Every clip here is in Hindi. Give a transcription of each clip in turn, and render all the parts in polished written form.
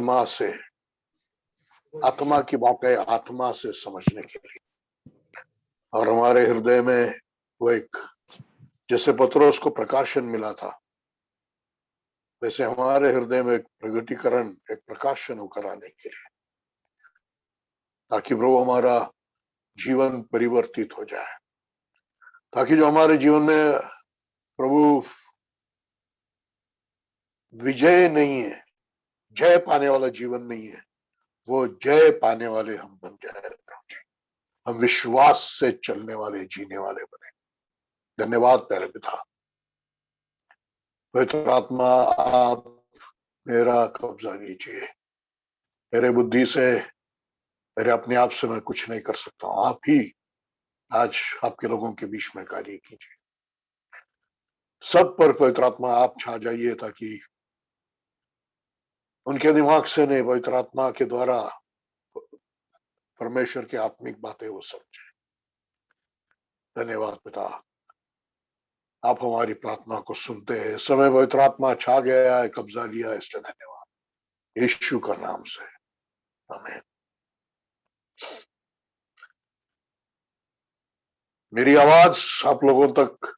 आत्मा से, आत्मा की बातें आत्मा से समझने के लिए, और हमारे हृदय में वो एक, जैसे पत्रोस को प्रकाशन मिला था, वैसे हमारे हृदय में एक प्रगटीकरण, एक प्रकाशन होकर आने के लिए, ताकि प्रभु हमारा जीवन परिवर्तित हो जाए, ताकि जो हमारे जीवन में प्रभु विजय नहीं है, जय पाने वाला जीवन नहीं है, वो जय पाने वाले हम बन जाए, हम विश्वास से चलने वाले, जीने वाले बने। धन्यवाद प्यारे पिता। पवित्र आत्मा, आप मेरा कब्जा लीजिए। मेरे बुद्धि से, मेरे अपने आप से मैं कुछ नहीं कर सकता हूं, आप ही आज आपके लोगों के बीच में कार्य कीजिए। सब पर पवित्र आत्मा आप छा जाइए, ताकि उनके दिमाग से नहीं, पवित्र आत्मा के द्वारा परमेश्वर की आत्मिक बातें वो समझे। धन्यवाद पिता, आप हमारी प्रार्थना को सुनते हैं। समय पवित्र आत्मा छा गया है, कब्जा लिया है, इसलिए धन्यवाद यीशु का नाम से, आमीन। मेरी आवाज आप लोगों तक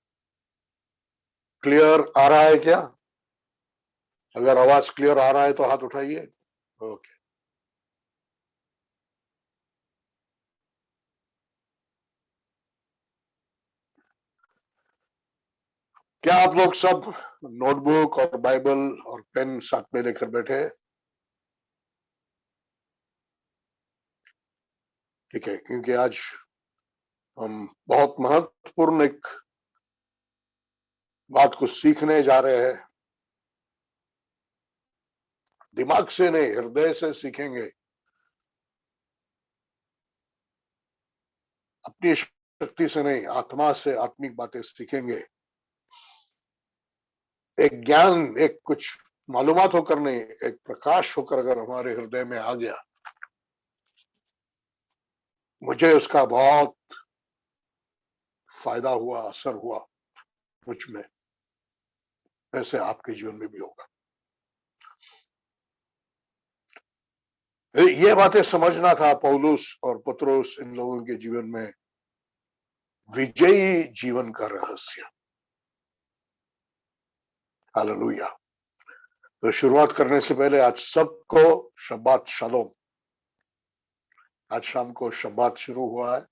क्लियर आ रहा है क्या? अगर आवाज क्लियर आ रहा है तो हाथ उठाइए। ओके। क्या आप लोग सब नोटबुक और बाइबल और पेन साथ में लेकर बैठे हैं? ठीक है, क्योंकि आज हम बहुत महत्वपूर्ण एक बात को सीखने जा रहे हैं। दिमाग से नहीं, हृदय से सीखेंगे, अपनी शक्ति से नहीं, आत्मा से आत्मिक बातें सीखेंगे। एक ज्ञान, एक कुछ मालूमात होकर नहीं, एक प्रकाश होकर अगर हमारे हृदय में आ गया, मुझे उसका बहुत फायदा हुआ, असर हुआ मुझ में, वैसे आपके जीवन में भी होगा। ये बातें समझना था पौलुस और पत्रोस, इन लोगों के जीवन में विजयी जीवन का रहस्य। हालेलुया। तो शुरुआत करने से पहले आज सबको शब्बात शलोम। आज शाम को शब्बात शुरू हुआ है,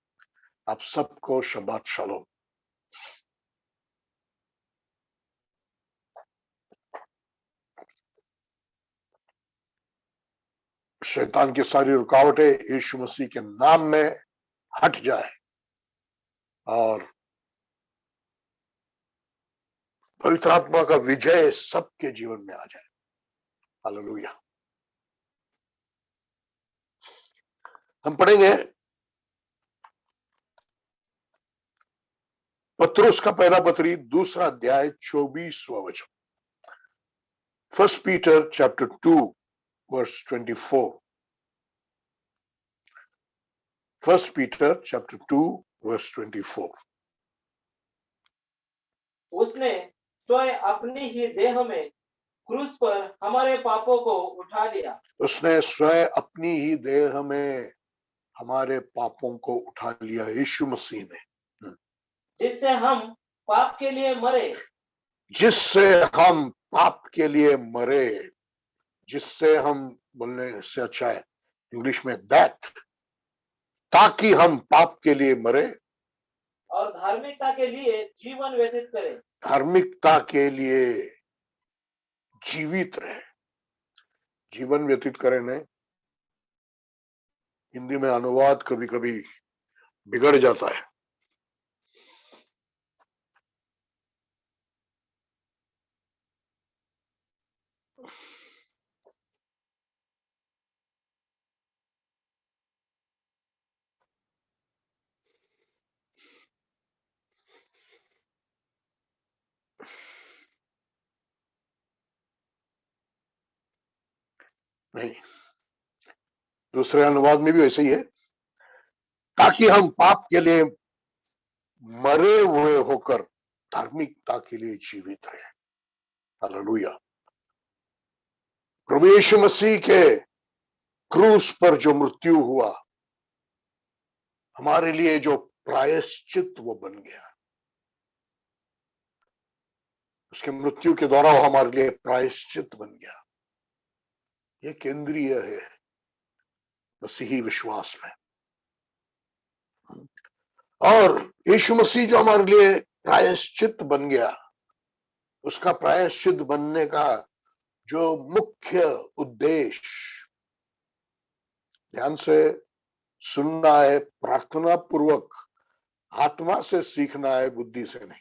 आप सबको शब्बात शलोम। शैतान की सारी रुकावटें यीशु मसीह के नाम में हट जाए और पवित्र आत्मा का विजय सबके जीवन में आ जाए। हालेलुया। हम पढ़ेंगे पत्रुस का पहला पत्री, दूसरा अध्याय, 24वां वचन। First Peter chapter 2 verse 24। First Peter chapter 2 verse 24। उसने स्वयं अपनी ही देह में क्रूस पर हमारे पापों को उठा लिया। उसने स्वयं अपनी ही देह में हमारे पापों को उठा लिया, यीशु मसीह ने, जिससे हम पाप के लिए मरे, जिससे हम पाप के लिए मरे। जिससे हम बोलने से अच्छा है इंग्लिश में दैट, ताकि हम पाप के लिए मरे और धार्मिकता के लिए जीवन व्यतीत करें। धार्मिकता के लिए जीवित रहे, जीवन व्यतीत करें। ने हिंदी में अनुवाद कभी कभी बिगड़ जाता है। नहीं, दूसरे अनुवाद में भी वैसे ही है, ताकि हम पाप के लिए मरे हुए होकर धार्मिकता के लिए जीवित रहे। हालेलुया। प्रभु यीशु मसीह के क्रूस पर जो मृत्यु हुआ, हमारे लिए जो प्रायश्चित वो बन गया। उसके मृत्यु के द्वारा वो हमारे लिए प्रायश्चित बन गया। ये केंद्रीय है मसीही विश्वास में। और यीशु मसीह जो हमारे लिए प्रायश्चित बन गया, उसका प्रायश्चित बनने का जो मुख्य उद्देश्य, ध्यान से सुनना है, प्रार्थना पूर्वक आत्मा से सीखना है, बुद्धि से नहीं।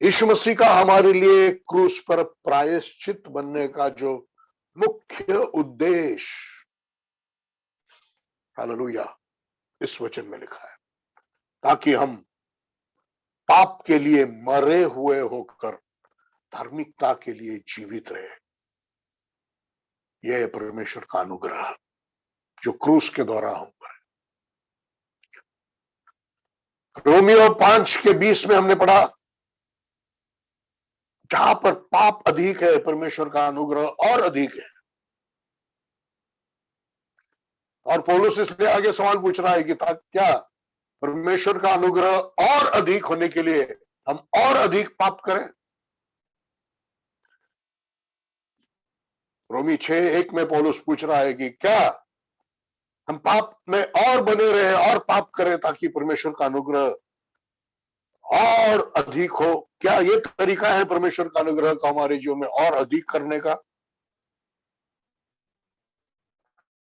यीशु मसीह का हमारे लिए क्रूस पर प्रायश्चित बनने का जो मुख्य उद्देश्य, हालेलुया, इस वचन में लिखा है, ताकि हम पाप के लिए मरे हुए होकर धार्मिकता के लिए जीवित रहे। यह है परमेश्वर का अनुग्रह जो क्रूस के द्वारा हम पर। रोमियो 5:20 में हमने पढ़ा, जहां पर पाप अधिक है, परमेश्वर का अनुग्रह और अधिक है। और पौलुस इसलिए आगे सवाल पूछ रहा है कि क्या परमेश्वर का अनुग्रह और अधिक होने के लिए हम और अधिक पाप करें? रोमी 6:1 में पौलुस पूछ रहा है कि क्या हम पाप में और बने रहे और पाप करें ताकि परमेश्वर का अनुग्रह और अधिक हो? क्या ये तरीका है परमेश्वर का अनुग्रह का हमारे जीवन में और अधिक करने का?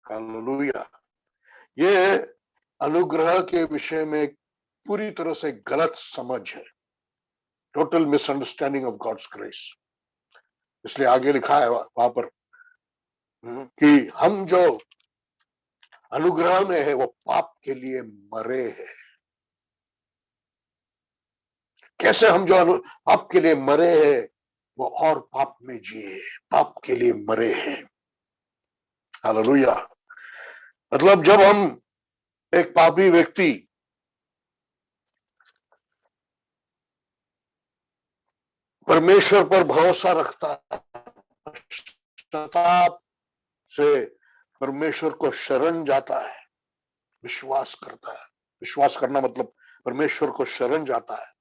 हालेलुया। ये अनुग्रह के विषय में पूरी तरह से गलत समझ है, total misunderstanding of God's grace. इसलिए आगे लिखा है वहां पर कि हम जो अनुग्रह में है वो पाप के लिए मरे हैं। कैसे हम जो पाप के लिए मरे हैं वो और पाप में जिए, पाप के लिए मरे हैं। हालेलुया। मतलब जब हम एक पापी व्यक्ति परमेश्वर पर भरोसा रखता है, पश्चाताप से परमेश्वर को शरण जाता है, विश्वास करता है। विश्वास करना मतलब परमेश्वर को शरण जाता है,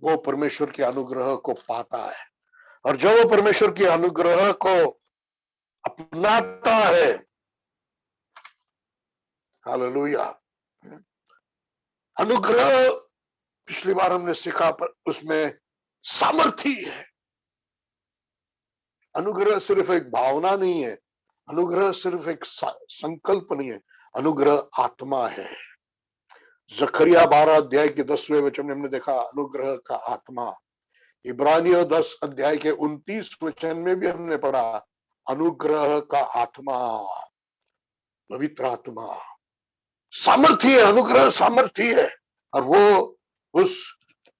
वो परमेश्वर के अनुग्रह को पाता है। और जब वो परमेश्वर के अनुग्रह को अपनाता है, हालेलुया, अनुग्रह पिछली बार हमने सीखा, पर उसमें सामर्थ्य है। अनुग्रह सिर्फ एक भावना नहीं है, अनुग्रह सिर्फ एक संकल्प नहीं है, अनुग्रह आत्मा है। जकरिया 12:10 वचन में हमने देखा अनुग्रह का आत्मा। इब्रानियों 10 के 29 वचन में भी हमने पढ़ा अनुग्रह का आत्मा, पवित्र आत्मा। सामर्थ्य है, अनुग्रह सामर्थ्य है। और वो उस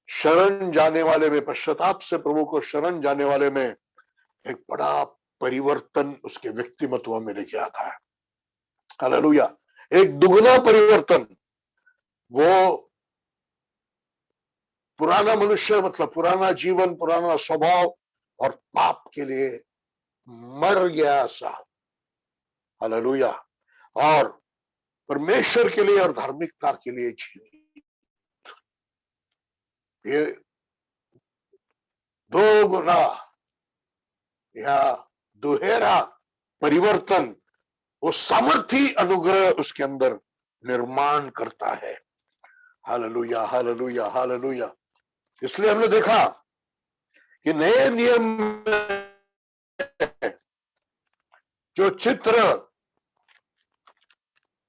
शरण जाने वाले में, पश्चाताप से प्रभु को शरण जाने वाले में एक बड़ा परिवर्तन उसके व्यक्तिमत्व में लेके आता है। हालेलुया। एक दुगना परिवर्तन। वो पुराना मनुष्य मतलब पुराना जीवन, पुराना स्वभाव और पाप के लिए मर गया सा, हालेलुया, और परमेश्वर के लिए और धार्मिकता के लिए जीवित। ये दो गुना या दुहेरा परिवर्तन वो सामर्थी अनुग्रह उसके अंदर निर्माण करता है। Hallelujah, hallelujah, hallelujah. इसलिए हमने देखा कि नए नियम में जो चित्र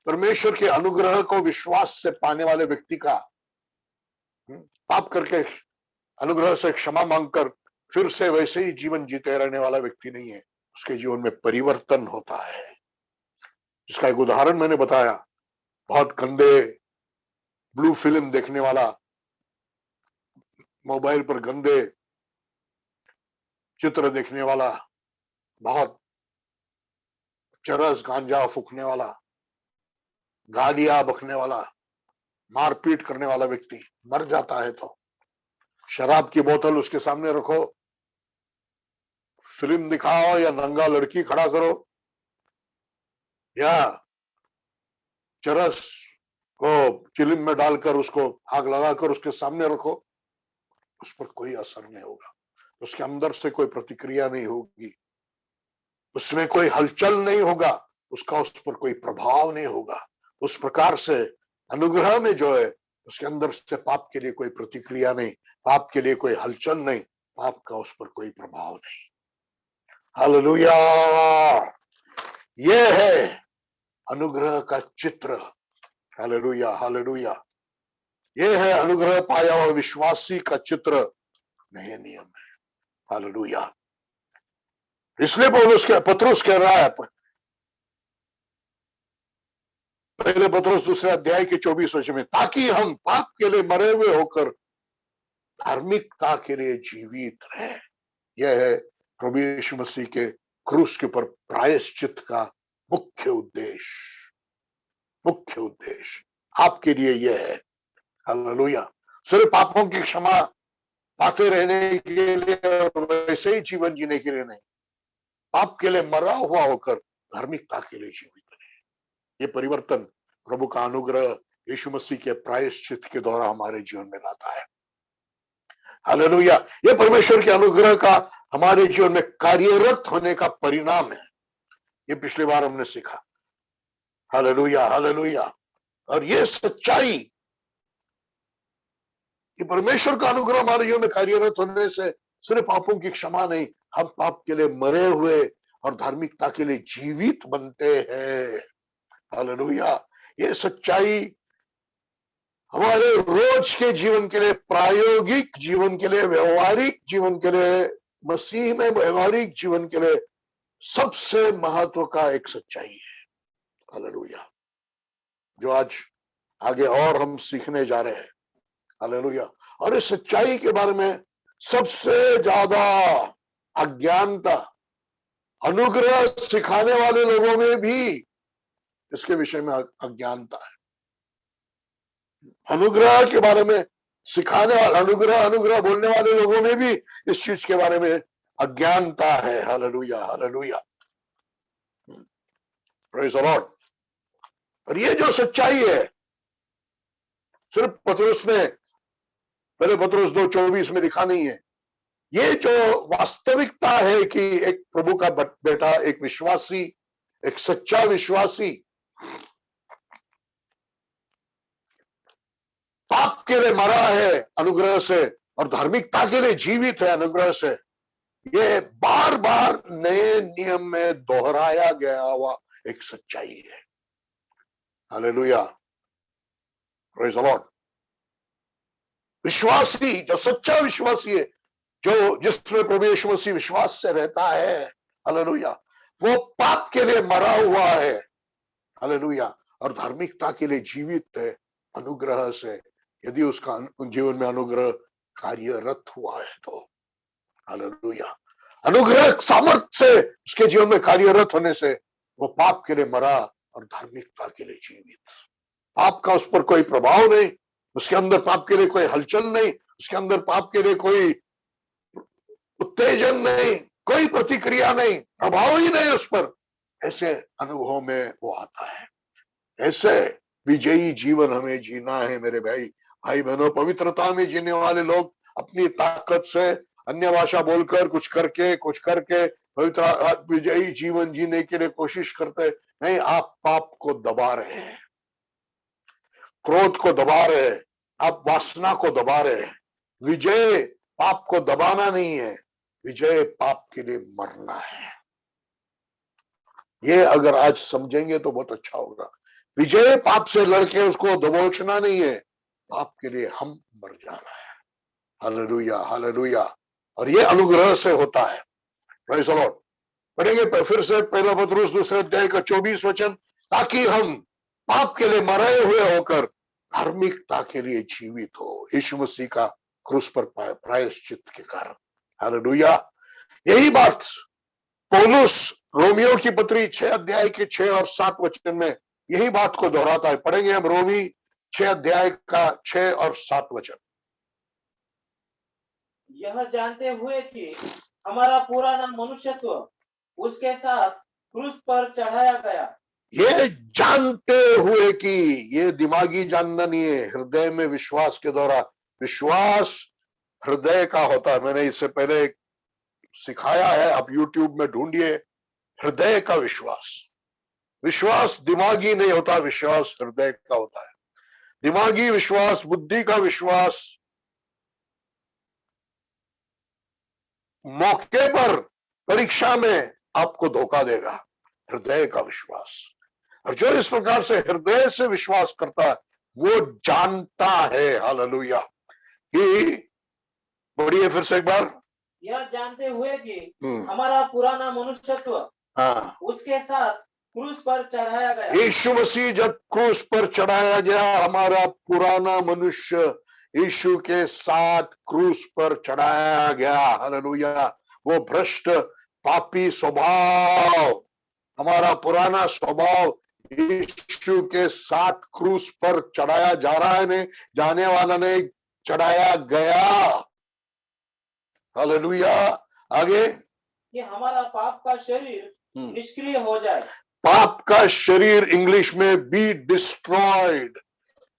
परमेश्वर के अनुग्रह को विश्वास से पाने वाले व्यक्ति का, पाप करके अनुग्रह से क्षमा मांगकर फिर से वैसे ही जीवन जीते रहने वाला व्यक्ति नहीं है, उसके जीवन में परिवर्तन होता है। जिसका एक उदाहरण मैंने बताया, बहुत गंदे ब्लू फिल्म देखने वाला, मोबाइल पर गंदे चित्र देखने वाला, बहुत चरस गांजा फूकने वाला, गालियां बकने वाला, मारपीट करने वाला व्यक्ति मर जाता है तो शराब की बोतल उसके सामने रखो, फिल्म दिखाओ या नंगा लड़की खड़ा करो या चरस को चिलिम में डालकर उसको आग लगाकर उसके सामने रखो, उस पर कोई असर नहीं होगा, उसके अंदर से कोई प्रतिक्रिया नहीं होगी, उसमें कोई हलचल नहीं होगा, उसका उस पर कोई प्रभाव नहीं होगा। उस प्रकार से अनुग्रह में जो है उसके अंदर से पाप के लिए कोई प्रतिक्रिया नहीं, पाप के लिए कोई हलचल नहीं, पाप का उस पर कोई प्रभाव नहीं। हालेलुया। यह है अनुग्रह का चित्र। Hallelujah, hallelujah. यह है अनुग्रह पाया हुआ विश्वासी का चित्र, नए नियम है। हालेलुया। इसलिए पतरस कह रहा है, पहले पतरस दूसरे अध्याय के 24 वचन में, ताकि हम पाप के लिए मरे हुए होकर धार्मिकता के लिए जीवित रहे। यह है प्रभु यीशु मसीह के क्रूस के ऊपर प्रायश्चित का मुख्य उद्देश्य। मुख्य उद्देश्य आपके लिए यह है। हालेलुया। सिर्फ पापों की क्षमा पाते रहने के लिए और वैसे ही जीवन जीने के लिए नहीं, पाप के लिए मरा हुआ होकर धार्मिकता के लिए जीवित रहे। ये परिवर्तन प्रभु का अनुग्रह यीशु मसीह के प्रायश्चित के द्वारा हमारे जीवन में लाता है। हालेलुया। ये परमेश्वर के अनुग्रह का हमारे जीवन में कार्यरत होने का परिणाम है। ये पिछली बार हमने सीखा। Hallelujah, hallelujah. और ये सच्चाई, कि परमेश्वर का अनुग्रह हमारे जीवन में कार्यरत होने से सिर्फ पापों की क्षमा नहीं, हम पाप के लिए मरे हुए और धार्मिकता के लिए जीवित बनते हैं। हालेलुया। ये सच्चाई हमारे रोज के जीवन के लिए, प्रायोगिक जीवन के लिए, व्यवहारिक जीवन के लिए, मसीह में व्यवहारिक जीवन के लिए सबसे महत्व का एक सच्चाई है। हालेलुया। जो आज आगे और हम सीखने जा रहे हैं। हालेलुया। और इस सच्चाई के बारे में सबसे ज्यादा अज्ञानता अनुग्रह सिखाने वाले लोगों में भी इसके विषय में अज्ञानता है। अनुग्रह के बारे में सिखाने वाले, अनुग्रह बोलने वाले लोगों में भी इस चीज के बारे में अज्ञानता है। Hallelujah, hallelujah. Praise the Lord. और ये जो सच्चाई है, सिर्फ पतरस ने पहले पतरस 2:24 में लिखा नहीं है। ये जो वास्तविकता है कि एक प्रभु का बेटा, एक विश्वासी, एक सच्चा विश्वासी पाप के लिए मरा है अनुग्रह से और धार्मिकता के लिए जीवित है अनुग्रह से, ये बार बार नए नियम में दोहराया गया हुआ एक सच्चाई है। Hallelujah, praise the Lord. विश्वासी, जो सच्चा विश्वासी है, जो जिसमें प्रभु यीशु मसीह विश्वास से रहता है, हालेलुया, वो पाप के लिए मरा हुआ है। हालेलुया। और धार्मिकता के लिए जीवित है अनुग्रह से, यदि उसका जीवन में अनुग्रह कार्यरत हुआ है तो। हालेलुया। अनुग्रह सामर्थ्य से उसके जीवन में कार्यरत होने से वो पाप के लिए मरा और धार्मिकता के लिए जीवित। पाप का उस पर कोई प्रभाव नहीं, उसके अंदर पाप के लिए कोई हलचल नहीं, उसके अंदर पाप के लिए कोई उत्तेजन नहीं, कोई प्रतिक्रिया नहीं, प्रभाव ही नहीं उस पर। ऐसे अनुभव में वो आता है। ऐसे विजयी जीवन हमें जीना है मेरे भाई बहनों। पवित्रता में जीने वाले लोग अपनी ताकत से अन्य भाषा बोलकर कुछ करके पवित्र विजयी जीवन जीने के लिए कोशिश करते नहीं। आप पाप को दबा रहे हैं, क्रोध को दबा रहे हैं, आप वासना को दबा रहे हैं। विजय पाप को दबाना नहीं है, विजय पाप के लिए मरना है। ये अगर आज समझेंगे तो बहुत अच्छा होगा। विजय पाप से लड़के उसको दबोचना नहीं है, पाप के लिए हम मर जाना है। Hallelujah, hallelujah. और ये अनुग्रह से होता है। Praise the Lord. पढ़ेंगे फिर से पहला पतरस 2 अध्याय का 24 वचन, ताकि हम पाप के लिए मरे हुए होकर धार्मिकता के लिए जीवित हो, यीशु मसीह का क्रूस पर प्रायश्चित के कारण। हालेलुया। यही बात पौलुस रोमियो की पत्री 6 अध्याय के 6 और 7 वचन में यही बात को दोहराता है। पढ़ेंगे हम रोमी 6 अध्याय का 6 और 7 वचन। यह जानते हुए कि हमारा पुराना मनुष्यत्व उसके साथ क्रूस पर चढ़ाया गया। ये जानते हुए कि ये दिमागी जानना नहीं है, हृदय में विश्वास के द्वारा, विश्वास हृदय का होता है। मैंने इससे पहले सिखाया है, आप YouTube में ढूंढिए, हृदय का विश्वास। विश्वास दिमागी नहीं होता, विश्वास हृदय का होता है। दिमागी विश्वास, बुद्धि का विश्वास मौके पर, परीक्षा में आपको धोखा देगा। हृदय का विश्वास, और जो इस प्रकार से हृदय से विश्वास करता है वो जानता है, हालेलुया, कि बढ़िए फिर से एक बार, यह जानते हुए कि हमारा पुराना मनुष्यत्व हाँ, उसके साथ क्रूस पर चढ़ाया गया। यीशु मसीह जब क्रूस पर चढ़ाया गया, हमारा पुराना मनुष्य यीशु के साथ क्रूस पर चढ़ाया गया, हालेलुया। वो भ्रष्ट पापी स्वभाव, हमारा पुराना स्वभाव यीशु के साथ क्रूस पर चढ़ाया जा रहा है, नहीं जाने वाला नहीं, चढ़ाया गया, हालेलुया। आगे, कि हमारा पाप का शरीर निष्क्रिय हो जाए। पाप का शरीर इंग्लिश में be destroyed,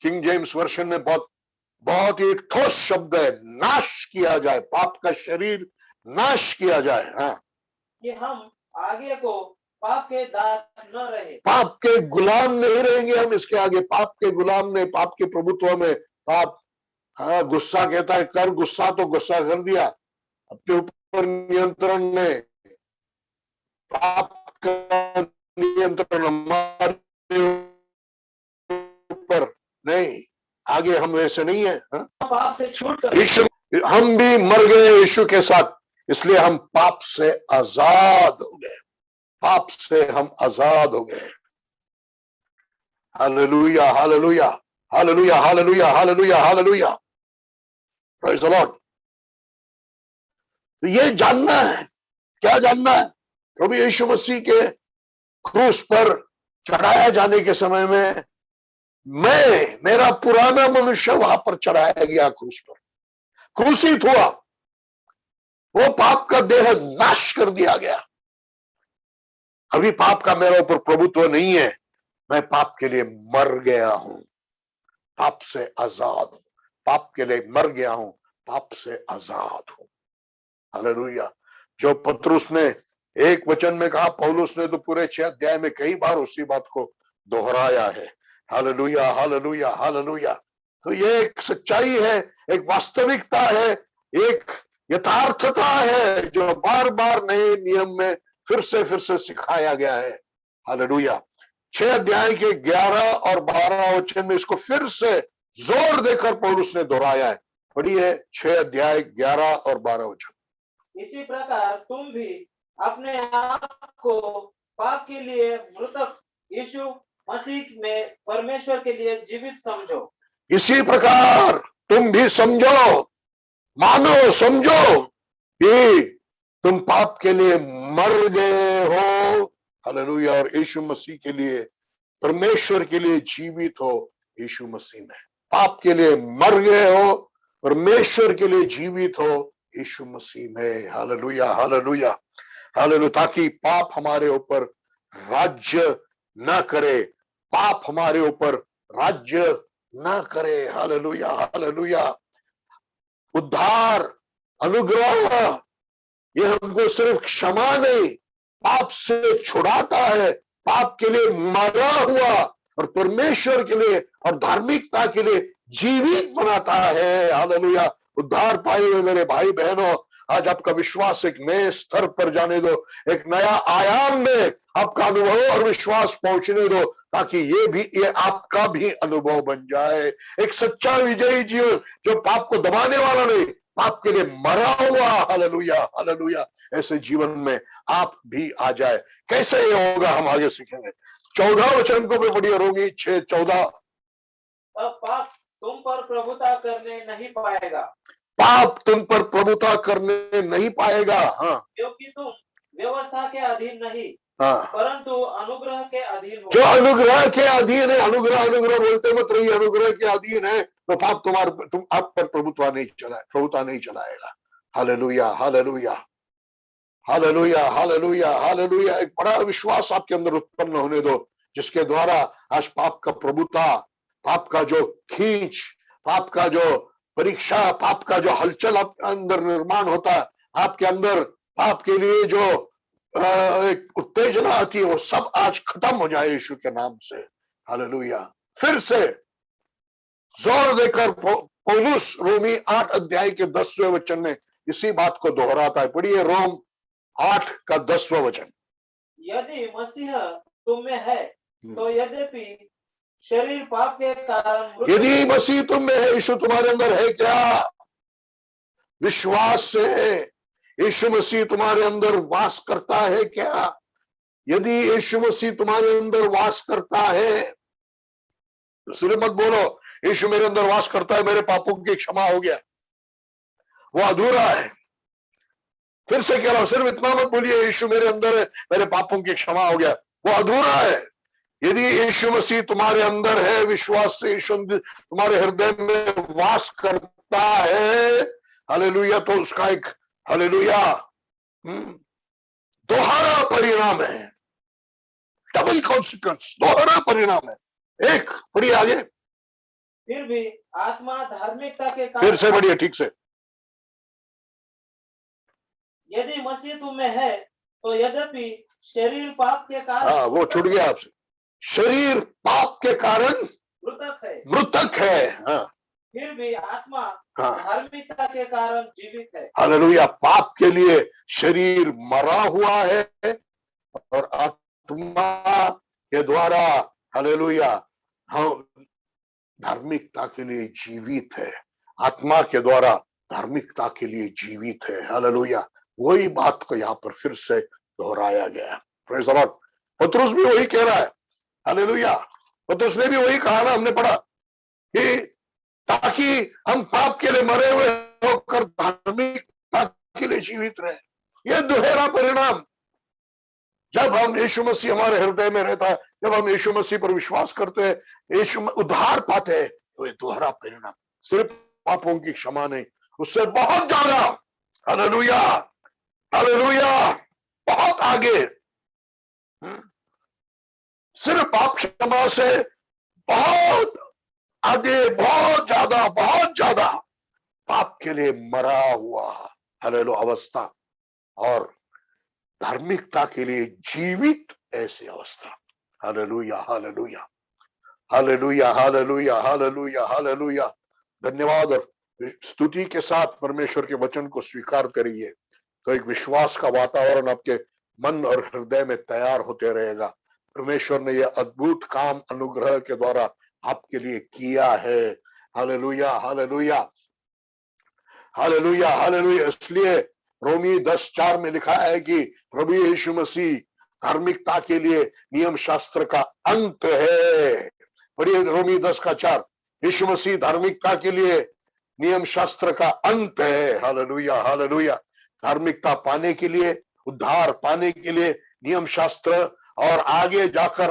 king James version में बहुत ही ठोस शब्द है, नाश किया जाए, पाप का शरीर नाश किया जाए। हाँ, कि हम आगे को पाप के दास न रहे, पाप के गुलाम नहीं रहेंगे हम इसके आगे, पाप के गुलाम नहीं, पाप के प्रभुत्व में। पाप, हाँ, गुस्सा कहता है कर, गुस्सा तो गुस्सा कर दिया, अपने ऊपर नियंत्रण ने, पाप का नियंत्रण हमारे ऊपर नहीं, आगे हम वैसे नहीं है। पाप से छूटकर यीशु, हम भी मर गए यीशु के साथ, इसलिए हम पाप से आजाद हो गए, पाप से हम आजाद हो गए। Hallelujah, hallelujah, hallelujah, hallelujah, hallelujah, hallelujah, praise the Lord. तो ये जानना है, क्या जानना है? प्रभु यीशु मसीह के क्रूस पर चढ़ाया जाने के समय में मेरा पुराना मनुष्य वहां पर चढ़ाया गया, क्रूस पर क्रूसित हुआ, वो पाप का देह नाश कर दिया गया। अभी पाप का मेरे ऊपर प्रभुत्व नहीं है, मैं पाप के लिए मर गया हूं, पाप से आजाद हूं, पाप के लिए मर गया हूं, पाप से आजाद हूं, हालेलुया। जो पतरुस ने एक वचन में कहा, पौलुस ने तो पूरे 6 अध्याय में कई बार उसी बात को दोहराया है, हालेलुया, हालेलुया, हालेलुया। तो ये एक सच्चाई है, एक वास्तविकता है, एक यथार्थता है जो बार बार नए नियम में फिर से सिखाया गया है, हालेलुया। 6 अध्याय के 11 और 12 वचन में इसको फिर से जोर देकर पौलुस ने दोहराया है। पढ़िए 6 अध्याय 11 और 12 वचन। इसी प्रकार तुम भी अपने आप को पाप के लिए मृतक यीशु मसीह में परमेश्वर के लिए जीवित समझो। इसी प्रकार तुम भी समझो, मानो, समझो कि तुम पाप के लिए मर गए हो, हालेलुया, और यीशु मसीह के लिए, परमेश्वर के लिए जीवित हो यीशु मसीह में। पाप के लिए मर गए हो, परमेश्वर के लिए जीवित हो यीशु मसीह में, हालेलुया, हालेलुया, हालेलुया, ताकि पाप हमारे ऊपर राज्य न करे, पाप हमारे ऊपर राज्य न करे, हालेलुया, हालेलुया। उद्धार, अनुग्रह, ये हमको सिर्फ क्षमा नहीं, पाप से छुड़ाता है, पाप के लिए मरा हुआ और परमेश्वर के लिए और धार्मिकता के लिए जीवित बनाता है, हालेलुया। उद्धार पाए हुए मेरे भाई बहनों, आज आपका विश्वास एक नए स्तर पर जाने दो, एक नया आयाम में आपका अनुभव और विश्वास पहुंचने दो, ताकि ये आपका भी अनुभव बन जाए, एक सच्चा विजयी जीवन जो पाप को दबाने वाला नहीं, पाप के लिए मरा हुआ, हालेलुया, हालेलुया, ऐसे जीवन में आप भी आ जाए। कैसे ये होगा हम आगे सीखेंगे। 14 वचन को भी बढ़िया रोगी 6:14। तब पाप तुम पर प्रभुता करने नहीं पाएगा, पाप तुम पर प्रभुता करने नहीं पाएगा, हाँ, क्योंकि तुम व्यवस्था के अधीन नहीं, हाँ, परंतु अनुग्रह के अधीन हो। जो अनुग्रह के अधीन है, अनुग्रह अनुग्रह बोलते मत रहिए, अनुग्रह के अधीन है तो पाप तुम आप पर प्रभुता नहीं चलाएगा, hallelujah, hallelujah. Hallelujah, hallelujah, hallelujah. एक बड़ा विश्वास आपके अंदर उत्पन्न होने दो, जिसके द्वारा आज पाप का प्रभुता, पाप का जो खींच, पाप का जो परीक्षा, पाप का जो हलचल आपके अंदर निर्माण होता है, आपके अंदर पाप के लिए जो एक उत्तेजना आती है, वो सब आज खत्म हो जाए यीशु के नाम से। हालेलुया। फिर से जोर देकर पौलुस रोमी 8 अध्याय के 10वें वचन में इसी बात को दोहराता है। पढ़िए रोम 8 का 10वां वचन। यदि मसीह तुम में है तो यद्यपि शरीर पाप के कारण मृत यदि मसीह तुम में है, यीशु तुम्हारे अंदर है क्या? विश्वास से यीशु मसीह तुम्हारे अंदर वास करता है क्या? यदि यीशु मसीह तुम्हारे अंदर वास करता है तो सिर्फ मत बोलो यीशु मेरे अंदर वास करता है, मेरे पापों की क्षमा हो गया, वो अधूरा है। फिर से कह रहा हूं, सिर्फ इतना मत बोलिए यीशु मेरे अंदर है, मेरे पापों की क्षमा हो गया, वो अधूरा है। यदि यीशु मसीह तुम्हारे अंदर है, विश्वास से यीशु तुम्हारे हृदय में वास करता है, हालेलुया, तो उसका एक हालेलुया दोहरा परिणाम है, डबल कॉन्सिक्वेंस, दोहरा परिणाम है। एक पढ़िए आगे। फिर भी आत्मा धार्मिकता के फिर से कारण पढ़िए ठीक से। यदि मसीह तुम में है तो यद्यपि शरीर पाप के कारण हाँ, वो छूट गया आपसे। शरीर पाप के कारण मृतक है। हाँ, फिर भी आत्मा हाँ, धार्मिकता के कारण जीवित है। हालेलुया। पाप के लिए शरीर मरा हुआ है और आत्मा के द्वारा हालेलुया हम धार्मिकता के लिए जीवित है। आत्मा के द्वारा धार्मिकता के लिए जीवित है। हालेलुया। वही बात को यहाँ पर फिर से दोहराया गया। Praise the Lord. पतरस भी वही कह रहा है। हालेलुया। पतरस ने भी वही कहा ना, हमने पढ़ा कि ताकि हम पाप के लिए मरे हुए होकर धार्मिकता के लिए जीवित रहे। यह दोहरा परिणाम जब हम यीशु मसीह हमारे हृदय में रहता है, जब हम यीशु मसीह पर विश्वास करते हैं, यीशु उद्धार पाते हैं, तो ये दोहरा परिणाम सिर्फ पापों की क्षमा नहीं, उससे बहुत ज्यादा हालेलुया, हालेलुया, बहुत आगे, सिर्फ पाप क्षमा से बहुत आगे, बहुत ज्यादा पाप के लिए मरा हुआ हालेलुया अवस्था और धार्मिकता के लिए जीवित ऐसी अवस्था। Hallelujah, hallelujah, hallelujah, hallelujah, hallelujah, hallelujah. धन्यवाद और स्तुति के साथ परमेश्वर के वचन को स्वीकार करिए, तो एक विश्वास का वातावरण आपके मन और हृदय में तैयार होते रहेगा। परमेश्वर ने यह अद्भुत काम अनुग्रह के द्वारा आपके लिए किया है। Hallelujah, hallelujah, hallelujah, hallelujah. इसलिए रोमी 10:4 में लिखा है कि प्रभु यीशु मसीह धार्मिकता के लिए नियम शास्त्र का अंत है। पढ़िए रोमी 10:4। यीशु मसीह धार्मिकता के लिए नियम शास्त्र का अंत है। Hallelujah, hallelujah. धार्मिकता पाने के लिए, उद्धार पाने के लिए नियम शास्त्र और आगे जाकर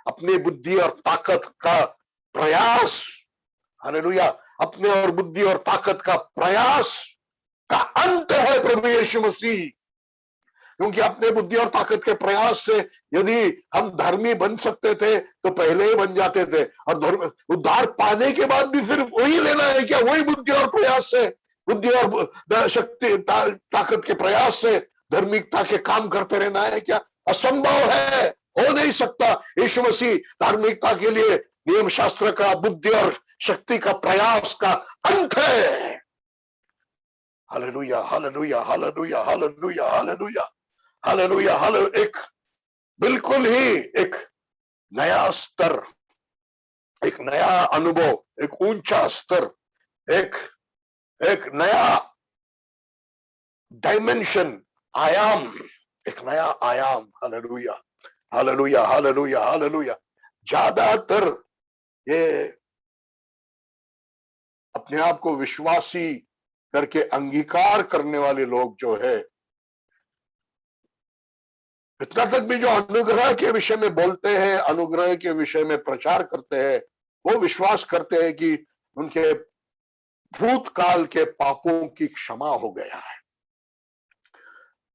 अपने बुद्धि और ताकत का प्रयास, हालेलुया, अपने और बुद्धि और ताकत का प्रयास का अंत है प्रभु यीशु मसीह। क्योंकि अपने बुद्धि और ताकत के प्रयास से यदि हम धर्मी बन सकते थे तो पहले ही बन जाते थे, और उद्धार पाने के बाद भी फिर वही लेना है क्या? वही बुद्धि और प्रयास से, बुद्धि और शक्ति ताकत के प्रयास से धार्मिकता के काम करते रहना है क्या? असंभव है, हो नहीं सकता। यीशु मसीह धार्मिकता के लिए नियम शास्त्र का, बुद्धि और शक्ति का प्रयास का अंत है। Hallelujah, hallelujah, hallelujah, hallelujah, hallelujah, hallelujah, hallelujah. एक बिल्कुल ही एक नया स्तर, एक नया अनुभव, एक ऊंचा स्तर, एक नया डायमेंशन, आयाम, एक नया आयाम। Hallelujah, hallelujah, hallelujah, hallelujah. ज्यादातर ये अपने आप को विश्वासी करके अंगीकार करने वाले लोग जो है, इतना तक भी जो अनुग्रह के विषय में बोलते हैं, अनुग्रह के विषय में प्रचार करते हैं, वो विश्वास करते हैं कि उनके भूतकाल के पापों की क्षमा हो गया है।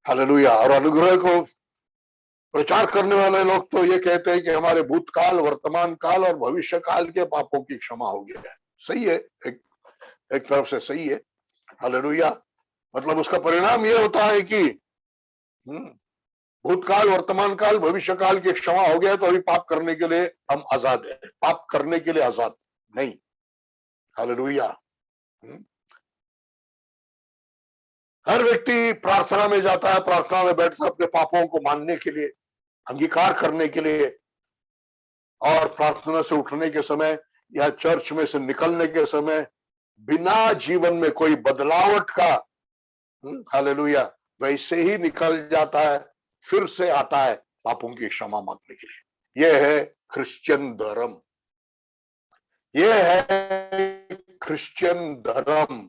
हालेलुया। और अनुग्रह को प्रचार करने वाले लोग तो ये कहते हैं कि हमारे भूतकाल, वर्तमान काल और भविष्य काल के पापों की क्षमा हो गया है। सही है, एक तरफ से सही है। हालेलुया। मतलब उसका परिणाम ये होता है कि भूतकाल, वर्तमान काल, भविष्य काल की क्षमा हो गया तो अभी पाप करने के लिए हम आजाद हैं, पाप करने के लिए आजाद नहीं। हालेलुया। हर व्यक्ति प्रार्थना में जाता है, प्रार्थना में बैठता है अपने पापों को मानने के लिए, अंगीकार करने के लिए, और प्रार्थना से उठने के समय या चर्च में से निकलने के समय बिना जीवन में कोई बदलावट का, हालेलुया, वैसे ही निकल जाता है, फिर से आता है पापों की क्षमा मांगने के लिए। यह है क्रिश्चियन धर्म, यह है क्रिश्चियन धर्म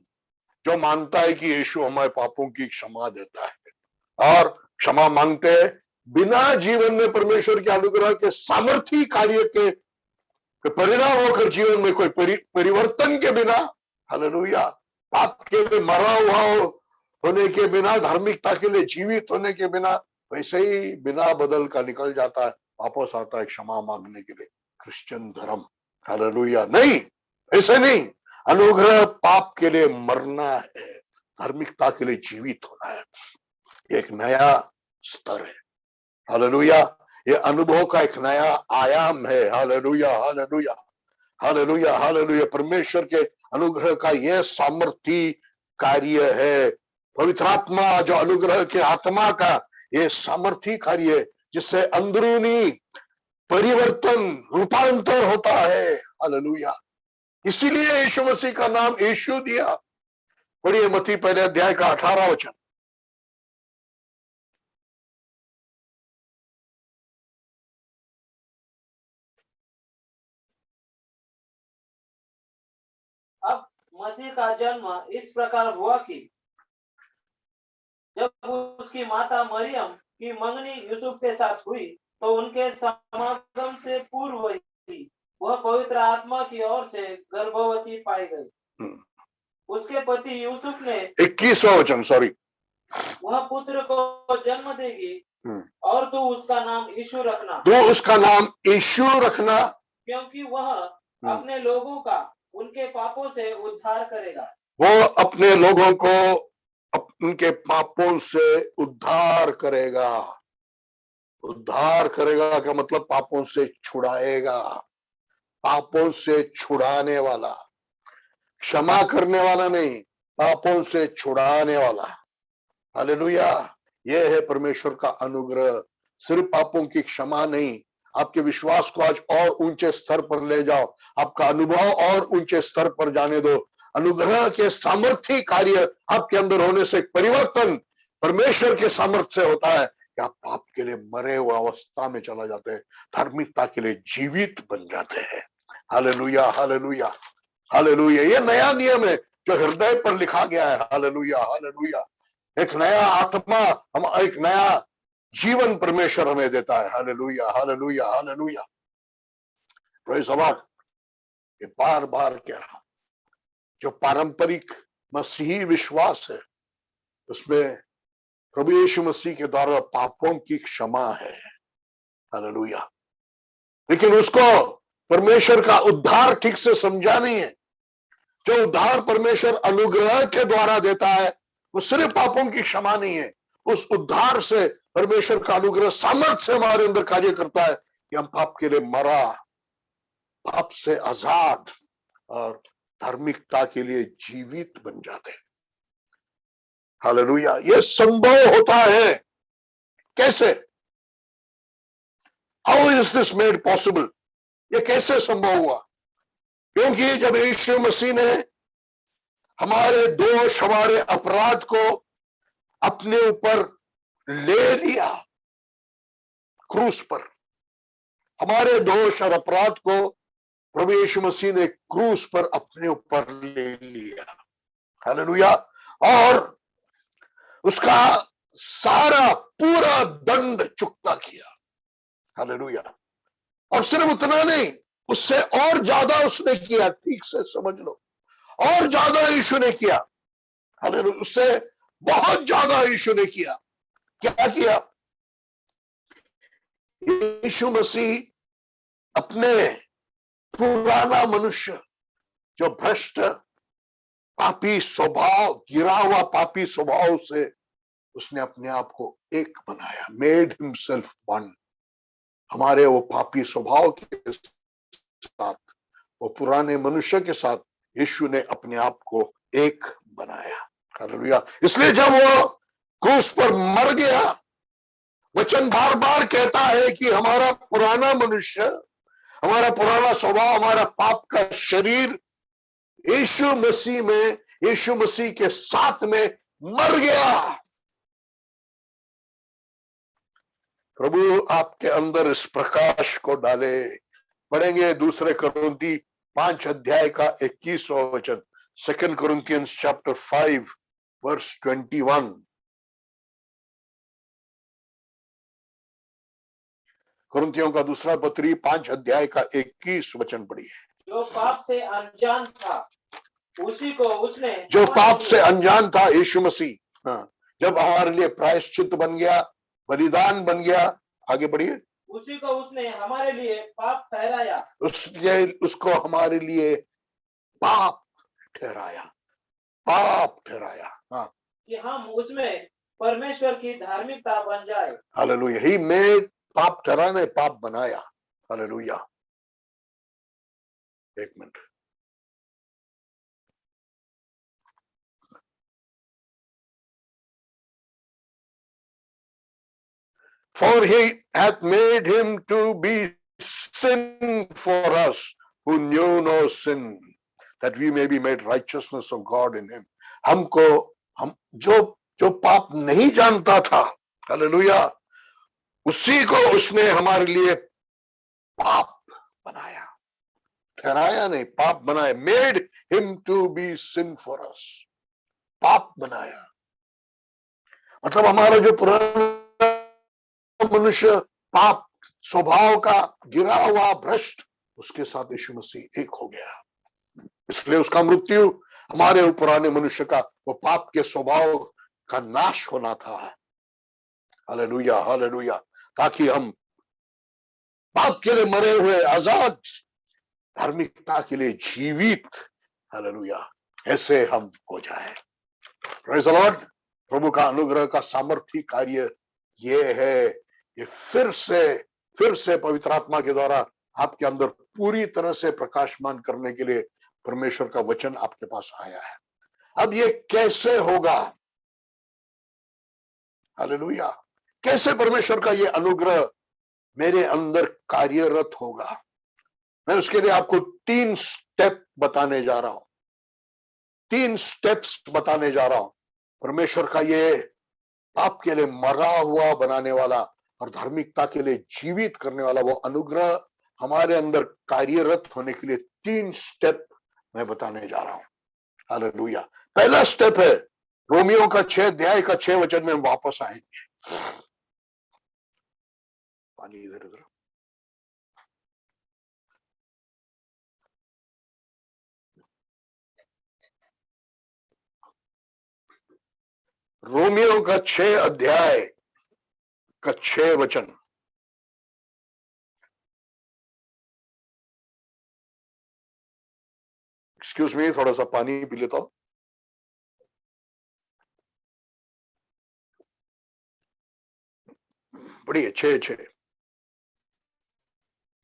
जो मानता है कि यीशु हमारे पापों की क्षमा देता है और क्षमा मांगते हैं बिना जीवन में परमेश्वर के अनुग्रह के सामर्थी कार्य के परिणाम होकर जीवन में कोई परिवर्तन के बिना, हालेलुया, पाप के लिए मरा हुआ होने के बिना, धार्मिकता के लिए जीवित होने के बिना, वैसे ही बिना बदल का निकल जाता है, वापस आता है क्षमा मांगने के लिए। क्रिश्चियन धर्म, हालेलुया। नहीं, ऐसे नहीं। अनुग्रह पाप के लिए मरना है, धार्मिकता के लिए जीवित होना है। एक नया स्तर है, हालेलुया। ये अनुभव का एक नया आयाम है, हालेलुया, हालेलुया, हालेलुया, हालेलुया। परमेश्वर के अनुग्रह का यह सामर्थी कार्य है, पवित्र आत्मा जो अनुग्रह के आत्मा का ये सामर्थी कार्य है, जिससे अंदरूनी परिवर्तन, रूपांतर होता है, हालेलुया। इसीलिए यीशु मसीह का नाम यीशु दिया। पढ़िए मत्ती पहले अध्याय का 18 वचन। अब मसीह का जन्म इस प्रकार हुआ कि जब उसकी माता मरियम की मंगनी यूसुफ के साथ हुई तो उनके समागम से पूर्व ही वह पवित्र आत्मा की ओर से गर्भवती पाई गई। उसके पति यूसुफ ने 21वां वचन, सॉरी, वह पुत्र को जन्म देगी और तू उसका नाम यीशु रखना, तो उसका नाम यीशु रखना, क्योंकि वह अपने लोगों का उनके पापों से उद्धार करेगा। वो अपने लोगों को उनके पापों से उद्धार करेगा। उद्धार करेगा का मतलब पापों से छुड़ाएगा, पापों से छुड़ाने वाला, क्षमा करने वाला नहीं, पापों से छुड़ाने वाला। हालेलुया। यह है परमेश्वर का अनुग्रह। सिर्फ पापों की क्षमा नहीं, आपके विश्वास को आज और ऊंचे स्तर पर ले जाओ, आपका अनुभव और ऊंचे स्तर पर जाने दो। अनुग्रह के सामर्थ्य कार्य आपके अंदर होने से परिवर्तन परमेश्वर के सामर्थ्य से होता है कि आप पाप के लिए मरे हुए अवस्था में चला जाते हैं, धार्मिकता के लिए जीवित बन जाते हैं। Hallelujah, hallelujah, hallelujah. ये नया नियम है जो हृदय पर लिखा गया है। Hallelujah, hallelujah. एक नया आत्मा, हम एक नया जीवन परमेश्वर हमें देता है। Hallelujah, hallelujah, hallelujah. Praise the Lord. ये बार बार कह रहा हूं, जो पारंपरिक मसीही विश्वास है उसमें प्रभु यीशु मसीह के द्वारा पापों की क्षमा है। हालेलुया। लेकिन उसको परमेश्वर का उद्धार ठीक से समझा नहीं है। जो उद्धार परमेश्वर अनुग्रह के द्वारा देता है वो सिर्फ पापों की क्षमा नहीं है, उस उद्धार से परमेश्वर का अनुग्रह सामर्थ्य से हमारे अंदर कार्य करता है कि हम पाप के लिए मरा, पाप से आजाद और धार्मिकता के लिए जीवित बन जाते हैं। हालेलुया। यह संभव होता है। कैसे? How is this made possible? यह कैसे संभव हुआ? क्योंकि जब यीशु मसीह ने हमारे दोष, हमारे अपराध को अपने ऊपर ले लिया क्रूस पर, हमारे दोष और अपराध को प्रभु यीशु मसीह ने क्रूस पर अपने ऊपर ले लिया। हालेलुया। और उसका सारा पूरा दंड चुकता किया। हालेलुया। और सिर्फ उतना नहीं, उससे और ज्यादा उसने किया। ठीक से समझ लो, और ज्यादा यीशु ने किया। हालेलुया। उससे बहुत ज्यादा यीशु ने किया। क्या किया? यीशु मसीह अपने पुराना मनुष्य, जो भ्रष्ट पापी स्वभाव, गिरा हुआ पापी स्वभाव से उसने अपने आप को एक बनाया, मेड हिमसेल्फ वन। हमारे वो पापी स्वभाव के साथ, वो पुराने मनुष्य के साथ यीशु ने अपने आप को एक बनाया। हालेलुया। इसलिए जब वो क्रूस पर मर गया, वचन बार बार कहता है कि हमारा पुराना मनुष्य, हमारा पुराना स्वभाव, हमारा पाप का शरीर यीशु मसीह में, यीशु मसीह के साथ में मर गया। प्रभु आपके अंदर इस प्रकाश को डाले। पढ़ेंगे दूसरे कुरिन्थी 5 अध्याय का 21वां वचन, 2 Corinthians chapter 5 verse 21। कुरिन्थियों का दूसरा पत्री 5 अध्याय का 21 वचन पढ़िए। जो पाप से अनजान था उसी को उसने, जो पाप से अनजान था यीशु मसीह, हाँ, जब हमारे लिए प्रायश्चित बन गया, बलिदान बन गया, आगे बढ़िए, उसी को उसने हमारे लिए पाप ठहराया, उसको हमारे लिए पाप ठहराया, पाप ठहराया, हाँ, कि हम उसमें परमेश्वर की धार्मिकता बन जाए। हालेलुया। ही मेड, पाप ठहराने, पाप बनाया। हालेलुया। एक minute, For he hath made him to be sin for us who knew no sin, that we may be made righteousness of God in him। हमको, हम जो पाप नहीं जानता था, हालेलुया, उसी को उसने हमारे लिए पाप बनाया, ठहराया नहीं, पाप बनाया। Made him to be sin for us, पाप बनाया। मतलब हमारा जो पुराना मनुष्य, पाप स्वभाव का गिरा हुआ भ्रष्ट, उसके साथ यीशु मसीह एक हो गया। इसलिए उसका मृत्यु हमारे पुराने मनुष्य का, वो पाप के स्वभाव का नाश होना था। Hallelujah, hallelujah. ताकि हम पाप के लिए मरे हुए आजाद, धार्मिकता के लिए जीवित, हालेलुया, ऐसे हम हो जाए। Praise the Lord. प्रभु का अनुग्रह का सामर्थी कार्य ये है, ये फिर से पवित्र आत्मा के द्वारा आपके अंदर पूरी तरह से प्रकाशमान करने के लिए परमेश्वर का वचन आपके पास आया है। अब ये कैसे होगा? हालेलुया। कैसे परमेश्वर का ये अनुग्रह मेरे अंदर कार्यरत होगा? मैं उसके लिए आपको 3 स्टेप बताने जा रहा हूं, 3 स्टेप्स बताने जा रहा हूं। परमेश्वर का ये पाप के लिए मरा हुआ बनाने वाला और धार्मिकता के लिए जीवित करने वाला वो अनुग्रह हमारे अंदर कार्यरत होने के लिए 3 स्टेप मैं बताने जा रहा हूं। हालेलुया। पहला स्टेप है रोमियो का 6 अध्याय का 6 वचन में हम वापस आएंगे। पानी इधर उधर, रोमियो का 6 अध्याय का 6 वचन। एक्सक्यूज मी, थोड़ा सा पानी पी लेता हूं। बढ़िया, 6:6।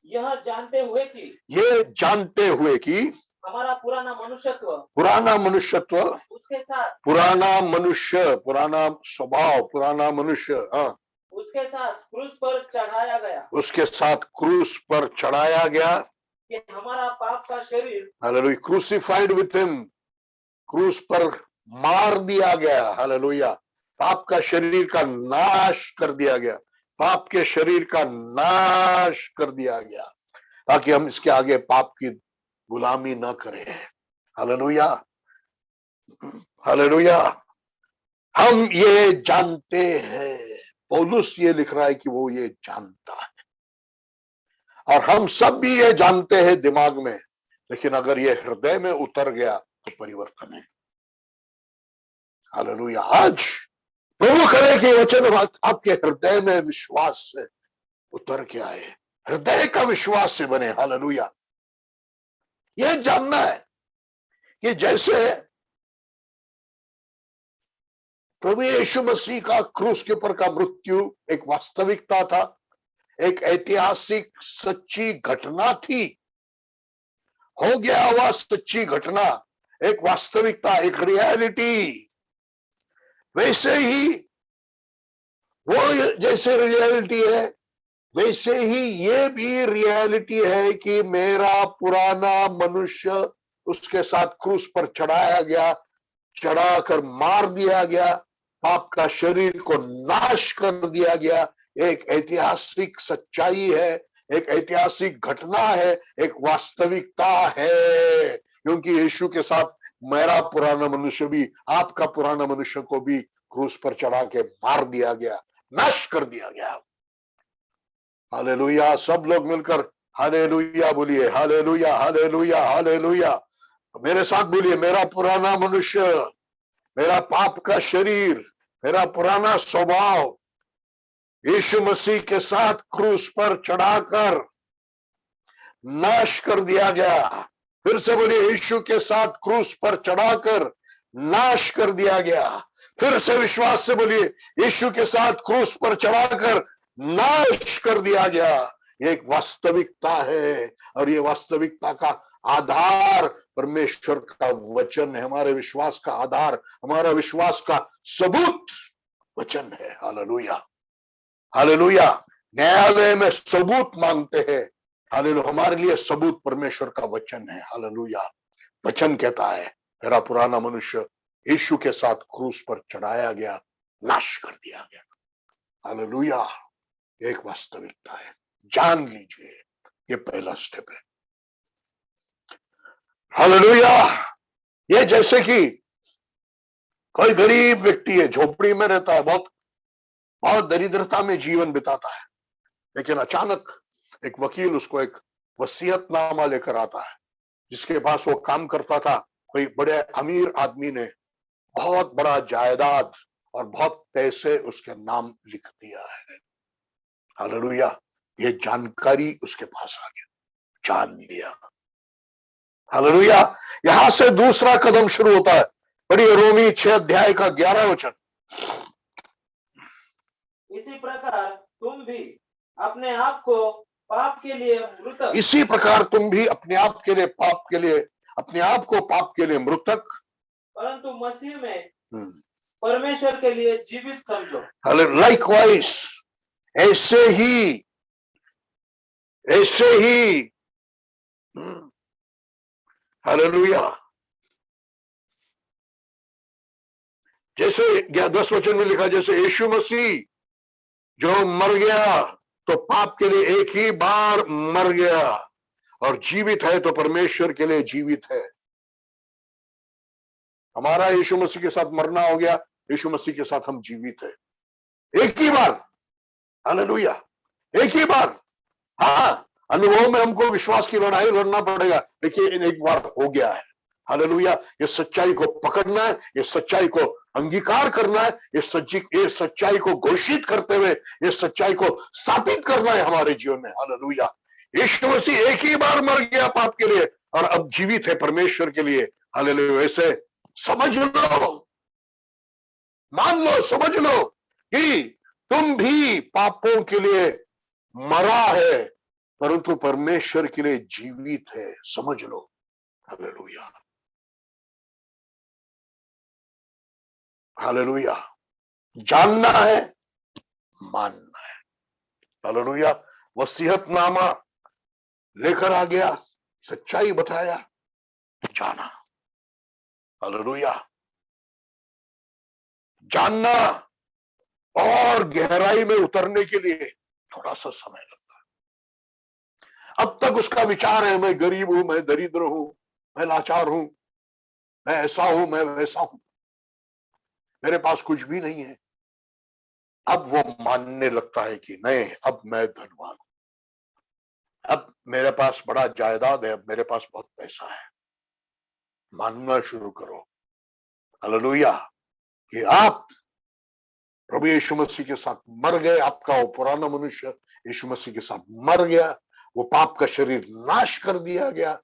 यह जानते हुए कि, ये जानते हुए कि हमारा पुराना मनुष्यत्व उसके साथ, पुराना मनुष्य, पुराना स्वभाव, पुराना मनुष्य, हाँ, उसके साथ क्रूस पर चढ़ाया गया, उसके साथ क्रूस पर चढ़ाया गया, कि हमारा पाप का शरीर, हालेलुया, क्रूसिफाइड विथ हिम, क्रूस पर मार दिया गया, हालेलुया, पाप का शरीर का नाश कर दिया गया, पाप के शरीर का नाश कर दिया गया, ताकि हम इसके आगे पाप की गुलामी न करें। Hallelujah, hallelujah. हम ये जानते हैं, पौलुस ये लिख रहा है कि वो ये जानता है, और हम सब भी ये जानते हैं दिमाग में, लेकिन अगर ये हृदय में उतर गया तो परिवर्तन है। हालेलुया। आज प्रभु करे कि वचन आपके हृदय में विश्वास से उतर के आए, हृदय का विश्वास से बने। हालेलुया। यह जानना है कि जैसे प्रभु यीशु मसीह का क्रूस के ऊपर का मृत्यु एक वास्तविकता था, एक ऐतिहासिक सच्ची घटना थी, हो गया हुआ सच्ची घटना, एक वास्तविकता, एक रियलिटी, वैसे ही वो जैसे रियलिटी है वैसे ही ये भी रियलिटी है कि मेरा पुराना मनुष्य उसके साथ क्रूस पर चढ़ाया गया, चढ़ाकर मार दिया गया, पाप का शरीर को नाश कर दिया गया। एक ऐतिहासिक सच्चाई है, एक ऐतिहासिक घटना है, एक वास्तविकता है, क्योंकि यीशु के साथ मेरा पुराना मनुष्य भी, आपका पुराना मनुष्य को भी क्रूस पर चढ़ा के मार दिया गया, नाश कर दिया गया। हालेलुया। सब लोग मिलकर हालेलुया बोलिए, हालेलुया हालेलुया हालेलुया। मेरे साथ बोलिए, मेरा पुराना मनुष्य, मेरा पाप का शरीर, मेरा पुराना स्वभाव यीशु मसीह के साथ क्रूस पर चढ़ाकर नाश कर दिया गया। फिर से बोलिए, यीशु के साथ क्रूस पर चढ़ाकर नाश कर दिया गया। फिर से विश्वास से बोलिए, यीशु के साथ क्रूस पर चढ़ाकर नाश कर दिया गया। एक वास्तविकता है, और ये वास्तविकता का आधार परमेश्वर का वचन है। हमारे विश्वास का आधार, हमारा विश्वास का सबूत वचन है। Hallelujah hallelujah. न्यायालय में सबूत मांगते हैं, हालेलुया, हमारे लिए सबूत परमेश्वर का वचन है। हालेलुया। वचन कहता है, मेरा पुराना मनुष्य यीशु के साथ क्रूस पर चढ़ाया गया, नाश कर दिया गया। हालेलुया। एक वास्तविकता है, जान लीजिए, ये पहला स्टेप है। हालेलुया। ये जैसे कि कोई गरीब व्यक्ति है, झोपड़ी में रहता है, बहुत बहुत दरिद्रता में जीवन बिताता है, लेकिन अचानक एक वकील उसको एक वसीयतनामा लेकर आता है, जिसके पास वो काम करता था। कोई बड़े अमीर आदमी ने बहुत बड़ा जायदाद और बहुत पैसे उसके नाम लिख दिया है। हालेलुया। ये जानकारी उसके पास आ गया, जान लिया। हालेलुया। यहां से दूसरा कदम शुरू होता है। पढ़िए रोमी 6 अध्याय का 11 वचन। इसी प्रकार तुम भी अपने आप को पाप के लिए मृतक, इसी प्रकार तुम भी अपने आप के लिए पाप के लिए, अपने आप को पाप के लिए मृतक, परंतु मसीह में परमेश्वर के लिए जीवित समझो। लाइकवाइज, ऐसे ही हालेलुया। जैसे 10 वचन में लिखा, जैसे यीशु मसीह जो मर गया तो पाप के लिए एक ही बार मर गया, और जीवित है तो परमेश्वर के लिए जीवित है। हमारा यीशु मसीह के साथ मरना हो गया, यीशु मसीह के साथ हम जीवित है, एक ही बार। हालेलुया। एक ही बार। हाँ, अनुभव में हमको विश्वास की लड़ाई लड़ना पड़ेगा, लेकिन एक बार हो गया है। हालेलुया। ये सच्चाई को पकड़ना है, ये सच्चाई को अंगीकार करना है, ये सच्चाई को घोषित करते हुए ये सच्चाई को स्थापित करना है हमारे जीवन में। हालेलुया। यीशु मसीह एक ही बार मर गया पाप के लिए, और अब जीवित है परमेश्वर के लिए। हालेलुया। वैसे समझ लो, मान लो, समझ लो कि तुम भी पापों के लिए मरा है, परंतु परमेश्वर के लिए जीवित है। समझ लो। Hallelujah hallelujah. जानना है, मानना है। हालेलुया। वसीयतनामा लेकर आ गया, सच्चाई बताया, जाना। हालेलुया। जानना और गहराई में उतरने के लिए थोड़ा सा समय लगता है। अब तक उसका विचार है, मैं गरीब हूं, मैं दरिद्र हूं, मैं लाचार हूं, मैं ऐसा हूं, मैं वैसा हूं, मेरे पास कुछ भी नहीं है। अब वो मानने लगता है कि नहीं, अब मैं धनवान हूं, अब मेरे पास बड़ा जायदाद है, अब मेरे पास बहुत पैसा है। मानना शुरू करो, हालेलुया, कि आप प्रभु यीशु मसीह के साथ मर गए। आपका वो पुराना मनुष्य यीशु मसीह के साथ मर गया, वो पाप का शरीर नाश कर दिया गया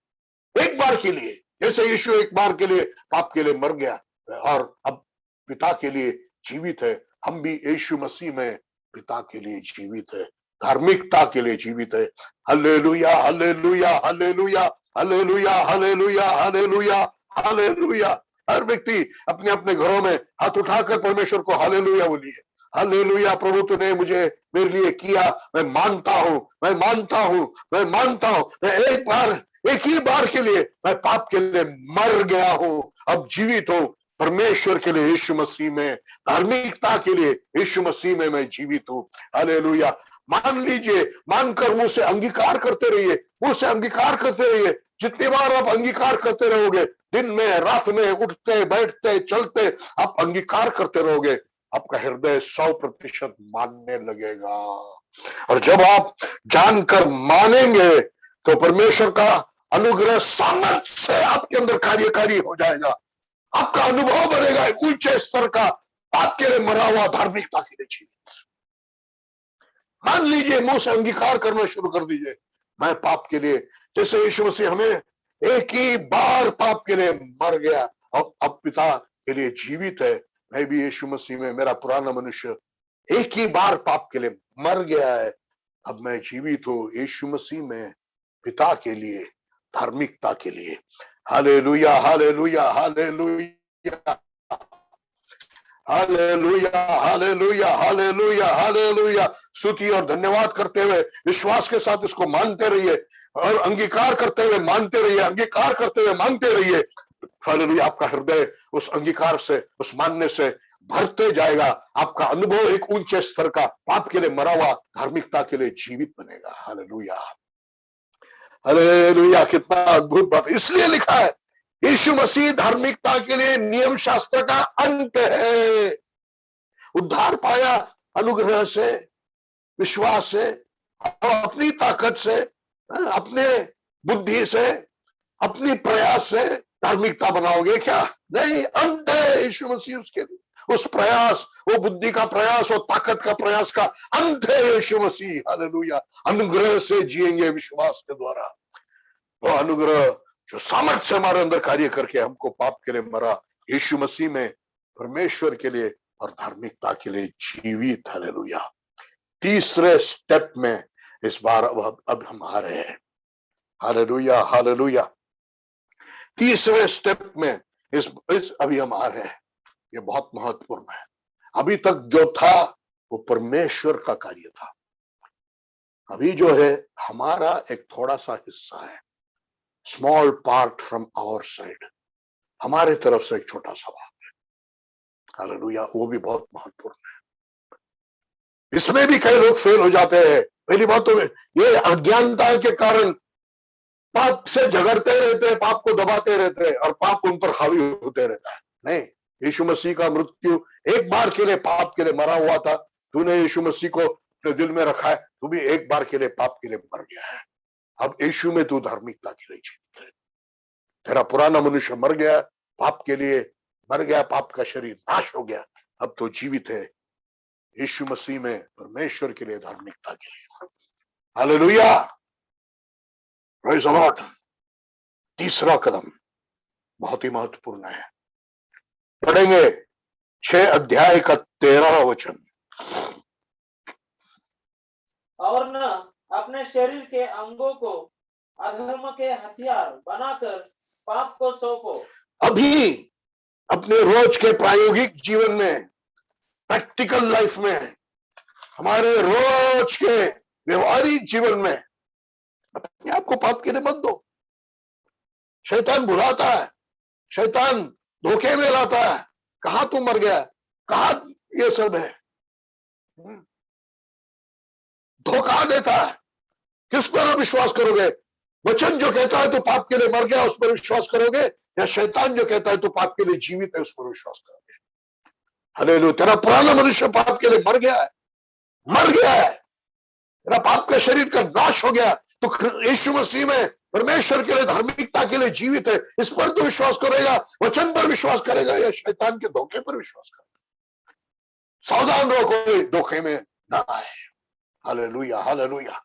एक बार के लिए। जैसे यीशु एक बार के लिए पाप के लिए मर गया और अब पिता के लिए जीवित है, हम भी यीशु मसीह में पिता के लिए जीवित है, धार्मिकता के लिए जीवित है। Hallelujah, hallelujah, hallelujah, hallelujah, hallelujah, hallelujah, hallelujah. हर व्यक्ति अपने अपने घरों में हाथ उठाकर परमेश्वर को हालेलुया बोलिए। हालेलुया, प्रभु तूने मुझे मेरे लिए किया, मैं मानता हूं, मैं मानता हूं, मैं मानता हूं। मैं एक ही बार के लिए मैं पाप के लिए मर गया हूं, अब जीवित हूं परमेश्वर के लिए यीशु मसीह में, धार्मिकता के लिए यीशु मसीह में मैं जीवित हूं। हालेलुया। मान लीजिए, मानकर मुंह से अंगीकार करते रहिए, मुंह से अंगीकार करते रहिए। जितनी बार आप अंगीकार करते रहोगे, दिन में रात में, उठते बैठते चलते आप अंगीकार करते रहोगे, आपका हृदय 100% मानने लगेगा। और जब आप जानकर मानेंगे तो परमेश्वर का अनुग्रह सामर्थ्य से आपके अंदर कार्यकारी हो जाएगा। आपका अनुभव बनेगा एक ऊंचे स्तर का, आपके लिए मरा हुआ, धार्मिकता के लिए जीवित। मान लीजिए, मुंह से अंगीकार करना शुरू कर दीजिए, मैं पाप के लिए, जैसे यीशु मसीह हमें एक ही बार पाप के लिए मर गया, अब पिता के लिए जीवित है। मैं भी यीशु मसीह में, मेरा पुराना मनुष्य एक ही बार पाप के लिए मर गया है, अब मैं जीवित हूं यीशु मसीह में पिता के लिए, धार्मिकता के लिए। Hallelujah, hallelujah, hallelujah, hallelujah, hallelujah, hallelujah, hallelujah. स्तुति और धन्यवाद करते हुए विश्वास के साथ इसको मानते रहिए और अंगीकार करते हुए मानते रहिए, अंगीकार करते हुए मानते रहिए। हालेलुया। आपका हृदय उस अंगीकार से, उस मानने से भरते जाएगा। आपका अनुभव एक ऊंचे स्तर का, पाप के लिए मरा हुआ, धार्मिकता के लिए जीवित बनेगा। Hallelujah, hallelujah. कितना अद्भुत बात। इसलिए लिखा है यीशु मसीह धार्मिकता के लिए नियम शास्त्र का अंत है। उद्धार पाया अनुग्रह से, विश्वास से, अपनी ताकत से, अपने बुद्धि से, अपनी प्रयास से धार्मिकता बनाओगे क्या? नहीं, अंत है यीशु मसीह उसके लिए। उस प्रयास, वो बुद्धि का प्रयास, वो ताकत का प्रयास का अंत है यीशु मसीह। हालेलुया। अनुग्रह से जिएंगे विश्वास के द्वारा। वो अनुग्रह जो सामर्थ्य से हमारे अंदर कार्य करके हमको पाप के लिए मरा, यीशु मसीह में परमेश्वर के लिए और धार्मिकता के लिए जीवित। हालेलुया। तीसरे स्टेप में इस बार अब हम आ रहे हैं। Hallelujah, hallelujah. तीसरे स्टेप में इस अभी हम आ रहे हैं। ये बहुत महत्वपूर्ण है। अभी तक जो था वो परमेश्वर का कार्य था, अभी जो है हमारा एक थोड़ा सा हिस्सा है, small part from our side, हमारे तरफ से एक छोटा सा भाग है। हालेलुया। वो भी बहुत महत्वपूर्ण है। इसमें भी कई लोग फेल हो जाते हैं। पहली बात तो ये अज्ञानता के कारण पाप से झगड़ते रहते हैं, पाप को दबाते रहते हैं और पाप उन पर हावी होते रहता है। नहीं, यीशु मसीह का मृत्यु एक बार के लिए पाप के लिए मरा हुआ था। तूने यीशु मसीह को अपने दिल में रखा है, तू भी एक बार के लिए पाप के लिए मर गया है। अब यीशु में तू धार्मिकता के लिए जीवित है। तेरा पुराना मनुष्य मर गया, पाप के लिए मर गया, पाप का शरीर नाश हो गया, अब तो जीवित है यीशु मसीह में परमेश्वर के लिए, धार्मिकता के लिए। Hallelujah, praise the Lord. तीसरा कदम बहुत ही महत्वपूर्ण है। पढ़ेंगे 6 अध्याय का 13वां वचन। और न अपने शरीर के अंगों को अधर्म के हथियार बनाकर पाप को सौंपो। अभी अपने रोज के प्रायोगिक जीवन में, प्रैक्टिकल लाइफ में, हमारे रोज के व्यवहारिक जीवन में अपने आप को पाप के लिए मत दो। शैतान बुलाता है, शैतान धोखे में लाता है, कहां तू मर गया, कहां ये सब है, धोखा देता है। किस पर विश्वास करोगे? वचन जो कहता है तो पाप के लिए मर गया, उस पर विश्वास करोगे, या शैतान जो कहता है तो पाप के लिए जीवित है, उस पर विश्वास करोगे? हालेलुया। तेरा पुराना मनुष्य पाप के लिए मर गया है, मर गया है, तेरा पाप का शरीर का नाश हो गया, तो यीशु मसीह में परमेश्वर के लिए, धार्मिकता के लिए जीवित है। इस पर तो विश्वास करेगा, वचन पर विश्वास करेगा, या शैतान के धोखे पर विश्वास करेगा? सावधान रहो कोई धोखे में ना आए। Hallelujah, hallelujah,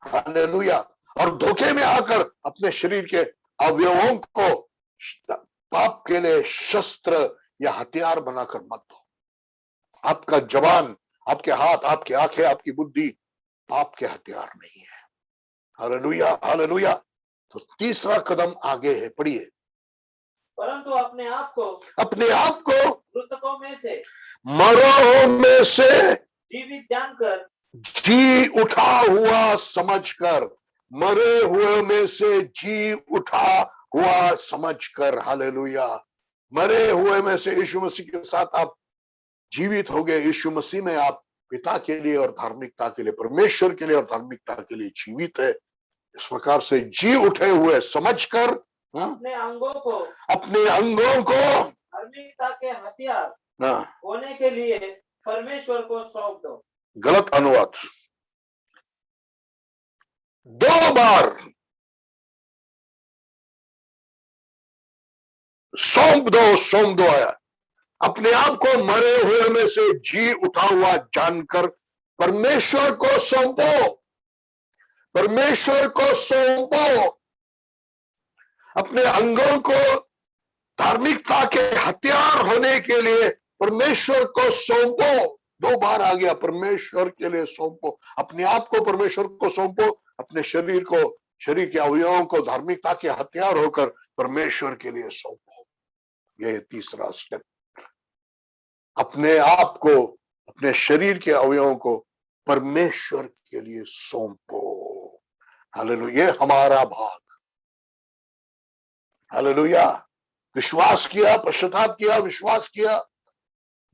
hallelujah. और धोखे में आकर अपने शरीर के अवयवों को पाप के लिए शस्त्र या हथियार बनाकर मत दो। आपका जवान, आपके हाथ, आपकी आंखें, आपकी बुद्धि पाप के हथियार नहीं है। Hallelujah, hallelujah. तो तीसरा कदम आगे है, पढ़िए। परंतु अपने आप को मृतकों में से मरों में से जीवित जानकर, जी उठा हुआ समझकर, मरे हुए में से जी उठा हुआ समझकर। हालेलुया। मरे हुए में से यीशु मसीह के साथ आप जीवित हो गए। यीशु मसीह में आप पिता के लिए और धार्मिकता के लिए, परमेश्वर के लिए और धार्मिकता के लिए जीवित है। इस प्रकार से जी उठे हुए समझकर अपने अंगों को धार्मिकता के हथियार होने के लिए परमेश्वर को सौंप दो। गलत अनुवाद। 2 बार सौंप दो आया। अपने आप को मरे हुए में से जी उठा हुआ जानकर परमेश्वर को सौंपो, परमेश्वर को सौंपो। अपने अंगों को धार्मिकता के हथियार होने के लिए परमेश्वर को सौंपो। 2 बार आ गया, परमेश्वर के लिए सौंपो। अपने आप को परमेश्वर को सौंपो, अपने शरीर के अवयवों को धार्मिकता के हथियार होकर परमेश्वर के लिए सौंपो। यह तीसरा स्टेप। अपने आप को, अपने शरीर के अवयवों को परमेश्वर के लिए सौंपो। हालेलुया, ये हमारा भाग। हालेलुया। विश्वास किया, पश्चाताप किया, विश्वास किया,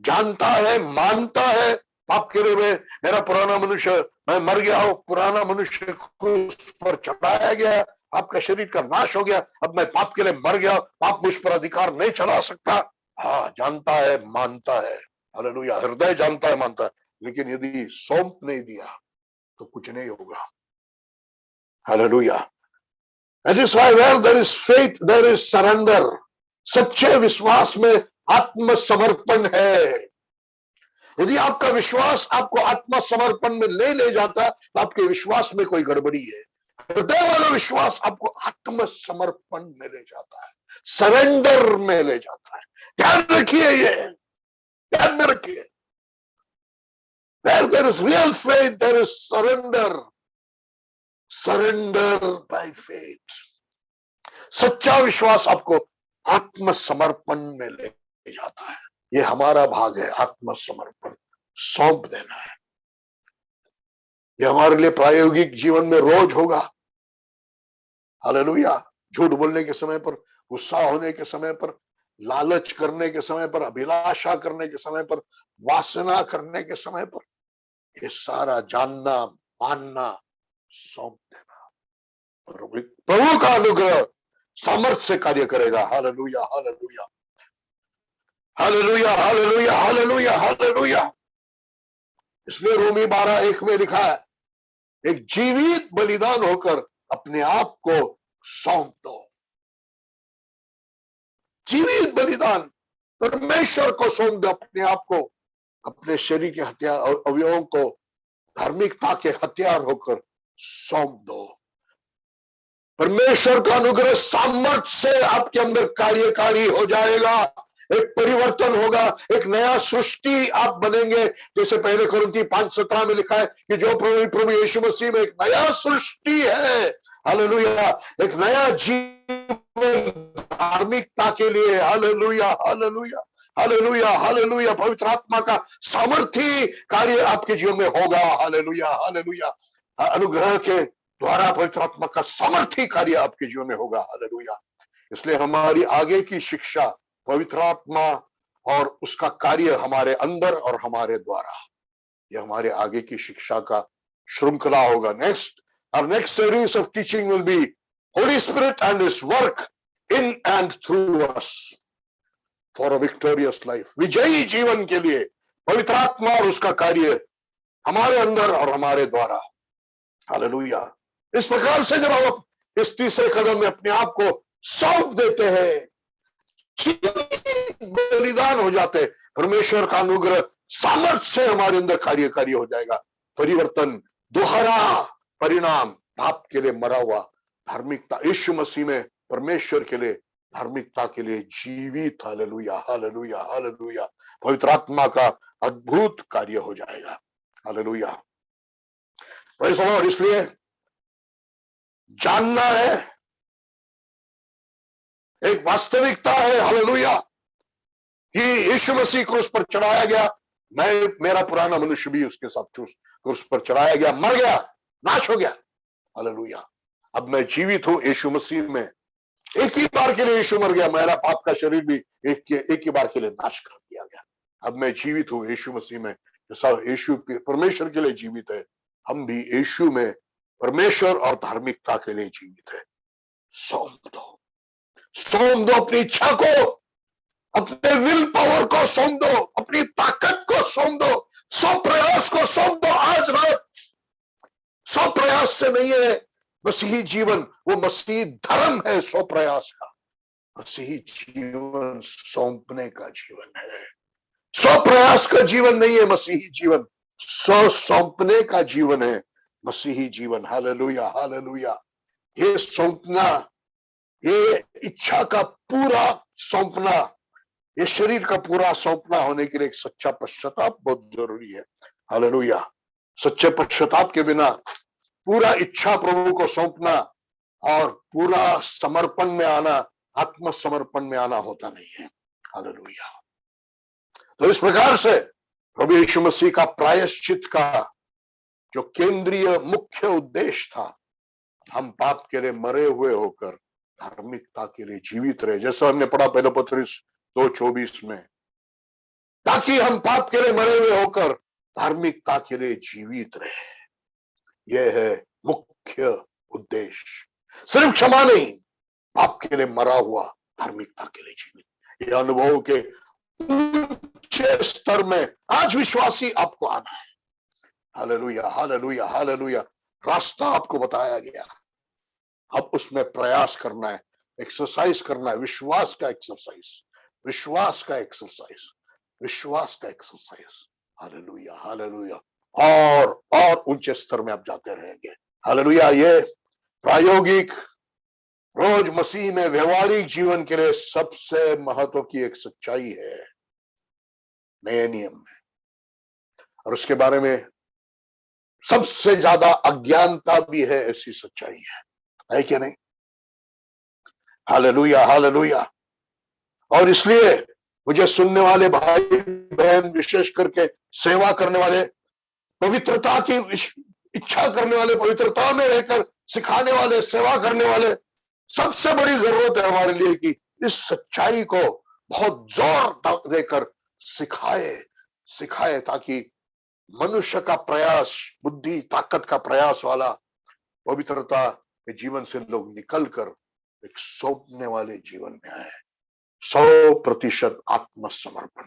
जानता है, मानता है पाप के लिए मेरा पुराना मनुष्य, मैं मर गया हूं, पुराना मनुष्य उस पर चढ़ाया गया, आपका शरीर का नाश हो गया, अब मैं पाप के लिए मर गया, पाप मुझ पर अधिकार नहीं चला सकता। हाँ, जानता है, मानता है। हालेलुया। हृदय जानता है, मानता है, लेकिन यदि सौंप नहीं दिया तो कुछ नहीं होगा। Hallelujah. That is why where there is faith, there is surrender. सच्चे विश्वास में आत्मसमर्पण है। यदि आपका विश्वास आपको आत्मसमर्पण में ले जाता तो आपके विश्वास में कोई गड़बड़ी है। हृदय वाला विश्वास आपको आत्मसमर्पण में ले जाता है, सरेंडर में ले जाता है। ध्यान रखिए, ये ध्यान में रखिए। Where there is real faith, there is surrender. Surrender by faith. सच्चा विश्वास आपको आत्मसमर्पण में ले जाता है। ये हमारा भाग है, आत्मसमर्पण, सौंप देना है। ये हमारे लिए प्रायोगिक जीवन में रोज होगा। हालेलुया। झूठ बोलने के समय पर, गुस्सा होने के समय पर, लालच करने के समय पर, अभिलाषा करने के समय पर, वासना करने के समय पर, ये सारा जानना, मानना, सौंप देना। प्रभु का अनुग्रह सामर्थ्य से कार्य करेगा। Hallelujah, hallelujah, hallelujah, hallelujah, hallelujah, hallelujah. इसलिए रोमी 12:1 में लिखा है, एक जीवित बलिदान होकर अपने आप को सौंप दो। जीवित बलिदान, परमेश्वर को सौंप दो अपने आप को, अपने शरीर के हथियार, अवयवों को धार्मिकता के हथियार होकर सौंप दो। परमेश्वर का अनुग्रह सामर्थ्य से आपके अंदर कार्यकारी हो जाएगा। एक परिवर्तन होगा, एक नया सृष्टि आप बनेंगे। जैसे पहले कोरिन्थी 5:17 में लिखा है कि जो प्रभु यीशु मसीह में एक नया सृष्टि है। हालेलुया। एक नया जीवन धार्मिकता के लिए। Hallelujah, hallelujah, hallelujah, hallelujah. पवित्र आत्मा का सामर्थी कार्य आपके जीवन में होगा। Hallelujah, hallelujah. अनुग्रह के द्वारा पवित्र आत्मा का सामर्थी कार्य आपके जीवन में होगा। हालेलुया। इसलिए हमारी आगे की शिक्षा पवित्र आत्मा और उसका कार्य हमारे अंदर और हमारे द्वारा, यह हमारे आगे की शिक्षा का श्रृंखला होगा। Our next series of teaching will be Holy Spirit and His work in and through us for a victorious life. विजयी जीवन के लिए पवित्र आत्मा और उसका कार्य हमारे अंदर और हमारे द्वारा। हालेलुया। इस प्रकार से जब हम इस तीसरे कदम में अपने आप को सौंप देते हैं, बलिदान हो जाते, परमेश्वर का अनुग्रह सामर्थ्य से हमारे अंदर कार्यकारी हो जाएगा। परिवर्तन, दोहरा परिणाम, पाप के लिए मरा हुआ, धार्मिकता यीशु मसीह में परमेश्वर के लिए, धार्मिकता के लिए जीवित। Hallelujah, hallelujah, hallelujah. पवित्र आत्मा का अद्भुत कार्य हो जाएगा। हालेलुया। Praise the Lord. इसलिए जानना है, एक वास्तविकता है, हालेलुया, कि यीशु मसीह क्रूस पर चढ़ाया गया। मैं, मेरा पुराना मनुष्य भी उसके साथ क्रूस पर चढ़ाया गया, मर गया, नाश हो गया। हालेलुया। अब मैं जीवित हूं यीशु मसीह में। एक ही बार के लिए यीशु मर गया, मेरा पाप का शरीर भी एक ही बार के लिए नाश कर दिया गया। अब मैं जीवित हूं यीशु मसीह में। जैसा यीशु परमेश्वर के लिए जीवित है, हम भी यीशु में परमेश्वर और धार्मिकता के लिए जीवित है। सौंप दो, सौंप दो अपनी इच्छा को, अपने विल पावर को सौंप दो, अपनी ताकत को सौंप दो, सौ प्रयास को सौंप दो आज रात। सौ प्रयास से नहीं है मसीही जीवन, वो मसीही धर्म है। सौ प्रयास का मसीही जीवन सौंपने का जीवन है। सौ प्रयास का जीवन नहीं है मसीही जीवन, सौ सौंपने का जीवन है मसीही जीवन। Hallelujah, hallelujah. ये सौंपना, ये इच्छा का पूरा सौंपना, ये शरीर का पूरा सौंपना होने के लिए एक सच्चा पश्चाताप बहुत जरूरी है। हालेलुया। सच्चे पश्चाताप के बिना पूरा इच्छा प्रभु को सौंपना और पूरा समर्पण में आना, आत्मसमर्पण में आना होता नहीं है। हालेलुया। तो इस प्रकार से प्रभु यीशु मसीह का प्रायश्चित का जो केंद्रीय मुख्य उद्देश्य था, हम पाप के लिए मरे हुए होकर धार्मिकता के लिए जीवित रहे, जैसा हमने पढ़ा पहले पत्रुस 2:24 में, ताकि हम पाप के लिए मरे हुए होकर धार्मिकता के लिए जीवित रहे। यह है मुख्य उद्देश्य। सिर्फ क्षमा नहीं, पाप के लिए मरा हुआ, धार्मिकता के लिए जीवित। यह अनुभव के ऊंचे स्तर में आज विश्वासी आपको आना है। Hallelujah, hallelujah, hallelujah. रास्ता आपको बताया गया, अब उसमें प्रयास करना है, एक्सरसाइज करना है, विश्वास का एक्सरसाइज, विश्वास का एक्सरसाइज, विश्वास का एक्सरसाइज। Hallelujah, hallelujah. और ऊंचे स्तर में आप जाते रहेंगे। हालेलुया। ये प्रायोगिक, रोज मसीह में व्यवहारिक जीवन के लिए सबसे महत्व की एक सच्चाई है नए नियम में, और उसके बारे में सबसे ज्यादा अज्ञानता भी है। ऐसी सच्चाई है कि नहीं? Hallelujah, hallelujah. और इसलिए मुझे सुनने वाले भाई बहन, विशेष करके सेवा करने वाले, पवित्रता की इच्छा करने वाले, पवित्रता में रहकर सिखाने वाले, सेवा करने वाले, सबसे बड़ी जरूरत है हमारे लिए कि इस सच्चाई को बहुत जोर देकर सिखाए, ताकि मनुष्य का प्रयास, बुद्धि ताकत का प्रयास वाला पवित्रता के जीवन से लोग निकलकर एक सौंपने वाले जीवन में आए। 100% आत्मसमर्पण,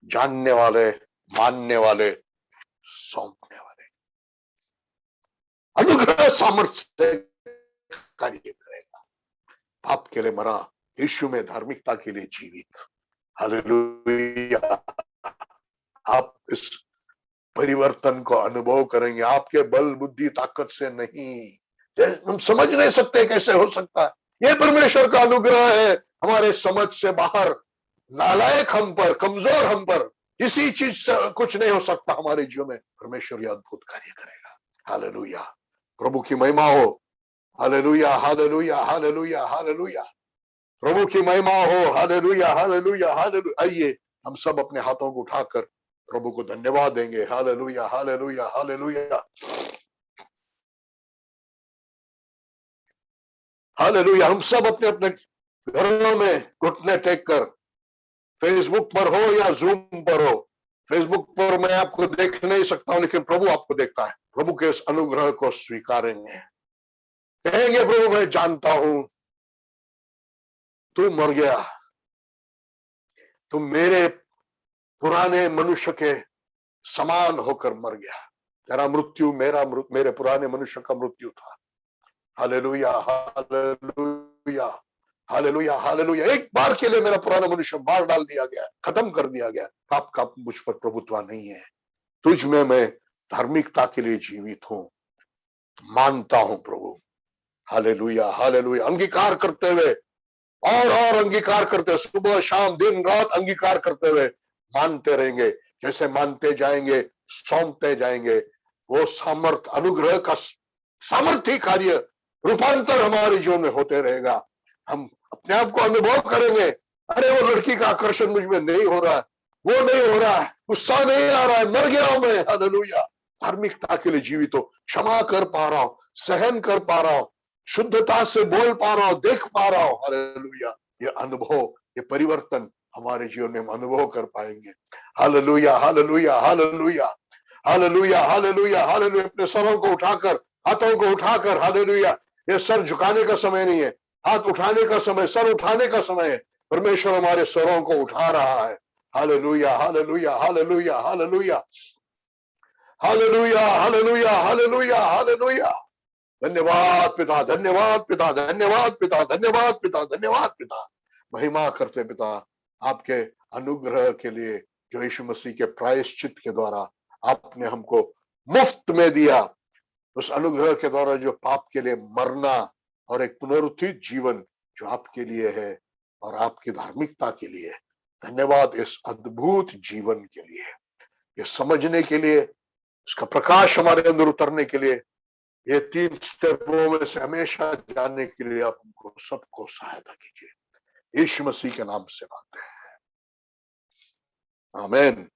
जानने वाले, मानने वाले, सौंपने वाले। अनुग्रह सामर्थ्य से कार्य करेगा। पाप के लिए मरा, यीशु में धार्मिकता के लिए जीवित। हालेलुया। आप इस परिवर्तन को अनुभव करेंगे, आपके बल बुद्धि ताकत से नहीं। हम समझ नहीं सकते कैसे हो सकता है, यह परमेश्वर का अनुग्रह है। हमारे समझ से बाहर, नालायक हम पर, कमजोर हम पर, किसी चीज से कुछ नहीं हो सकता हमारे जीवन में। परमेश्वर यह अद्भुत कार्य करेगा। हालेलुया। प्रभु की महिमा हो। Hallelujah, hallelujah, hallelujah, hallelujah. प्रभु की महिमा हो। Hallelujah, hallelujah, hallelujah. आइए हम सब अपने हाथों को उठाकर प्रभु को धन्यवाद देंगे। Hallelujah, hallelujah, hallelujah, hallelujah. हम सब अपने अपने घरों में घुटने टेक कर, फेसबुक पर हो या जूम पर हो, फेसबुक पर मैं आपको देख नहीं सकता हूं, लेकिन प्रभु आपको देखता है। प्रभु के इस अनुग्रह को स्वीकारेंगे, कहेंगे प्रभु मैं जानता हूं तू मर गया, तू मेरे पुराने मनुष्य के समान होकर मर गया। तेरा मृत्यु मेरे पुराने मनुष्य का मृत्यु था। Hallelujah, hallelujah. Hallelujah, hallelujah. एक बार के लिए मेरा पुराना मनुष्य मार डाल दिया गया, खत्म कर दिया गया। पाप का मुझ पर प्रभुत्व नहीं है। तुझ में मैं धार्मिकता के लिए जीवित हूं, मानता हूं प्रभु। Hallelujah, hallelujah. अंगीकार करते हुए और अंगीकार करते हुए, सुबह शाम दिन रात अंगीकार करते हुए मानते रहेंगे। जैसे मानते जाएंगे, सौंपते जाएंगे, वो सामर्थ अनुग्रह का सामर्थ्य कार्य रूपांतर हमारे जीवन में होते रहेगा। हम अपने आप को अनुभव करेंगे, अरे वो लड़की का आकर्षण मुझ में नहीं हो रहा है, वो नहीं हो रहा है, गुस्सा नहीं आ रहा है, मर गया हूं मैं। हालेलुया। धार्मिकता के लिए जीवित हो, क्षमा कर पा रहा हूं, सहन कर पा रहा हूं, शुद्धता से बोल पा रहा हूं, देख पा रहा हूं। हालेलुया। ये अनुभव, ये परिवर्तन हमारे जीवन में हम अनुभव कर पाएंगे। Hallelujah, hallelujah, hallelujah, hallelujah, hallelujah, hallelujah. अपने सरों को उठाकर, हाथों को उठाकर, हालेलुया। ये सर झुकाने का समय नहीं है, हाथ उठाने का समय, सर उठाने का समय है। परमेश्वर हमारे सरों को उठा रहा है। Hallelujah, hallelujah, hallelujah, hallelujah, hallelujah, hallelujah, hallelujah, hallelujah. धन्यवाद पिता, धन्यवाद पिता, धन्यवाद पिता, धन्यवाद पिता, धन्यवाद पिता। महिमा करते पिता आपके अनुग्रह के लिए, जो यीशु मसीह के प्रायश्चित के द्वारा आपने हमको मुफ्त में दिया। उस अनुग्रह के द्वारा जो पाप के लिए मरना और एक पुनरुत्थित जीवन जो आपके लिए है और आपकी धार्मिकता के लिए। धन्यवाद इस अद्भुत जीवन के लिए, ये समझने के लिए, इसका प्रकाश हमारे अंदर उतरने के लिए, ये 3 स्टेपों में से हमेशा जाने के लिए आप हमको सबको सहायता कीजिए। यीशु मसीह के नाम से मांगते हैं, आमीन।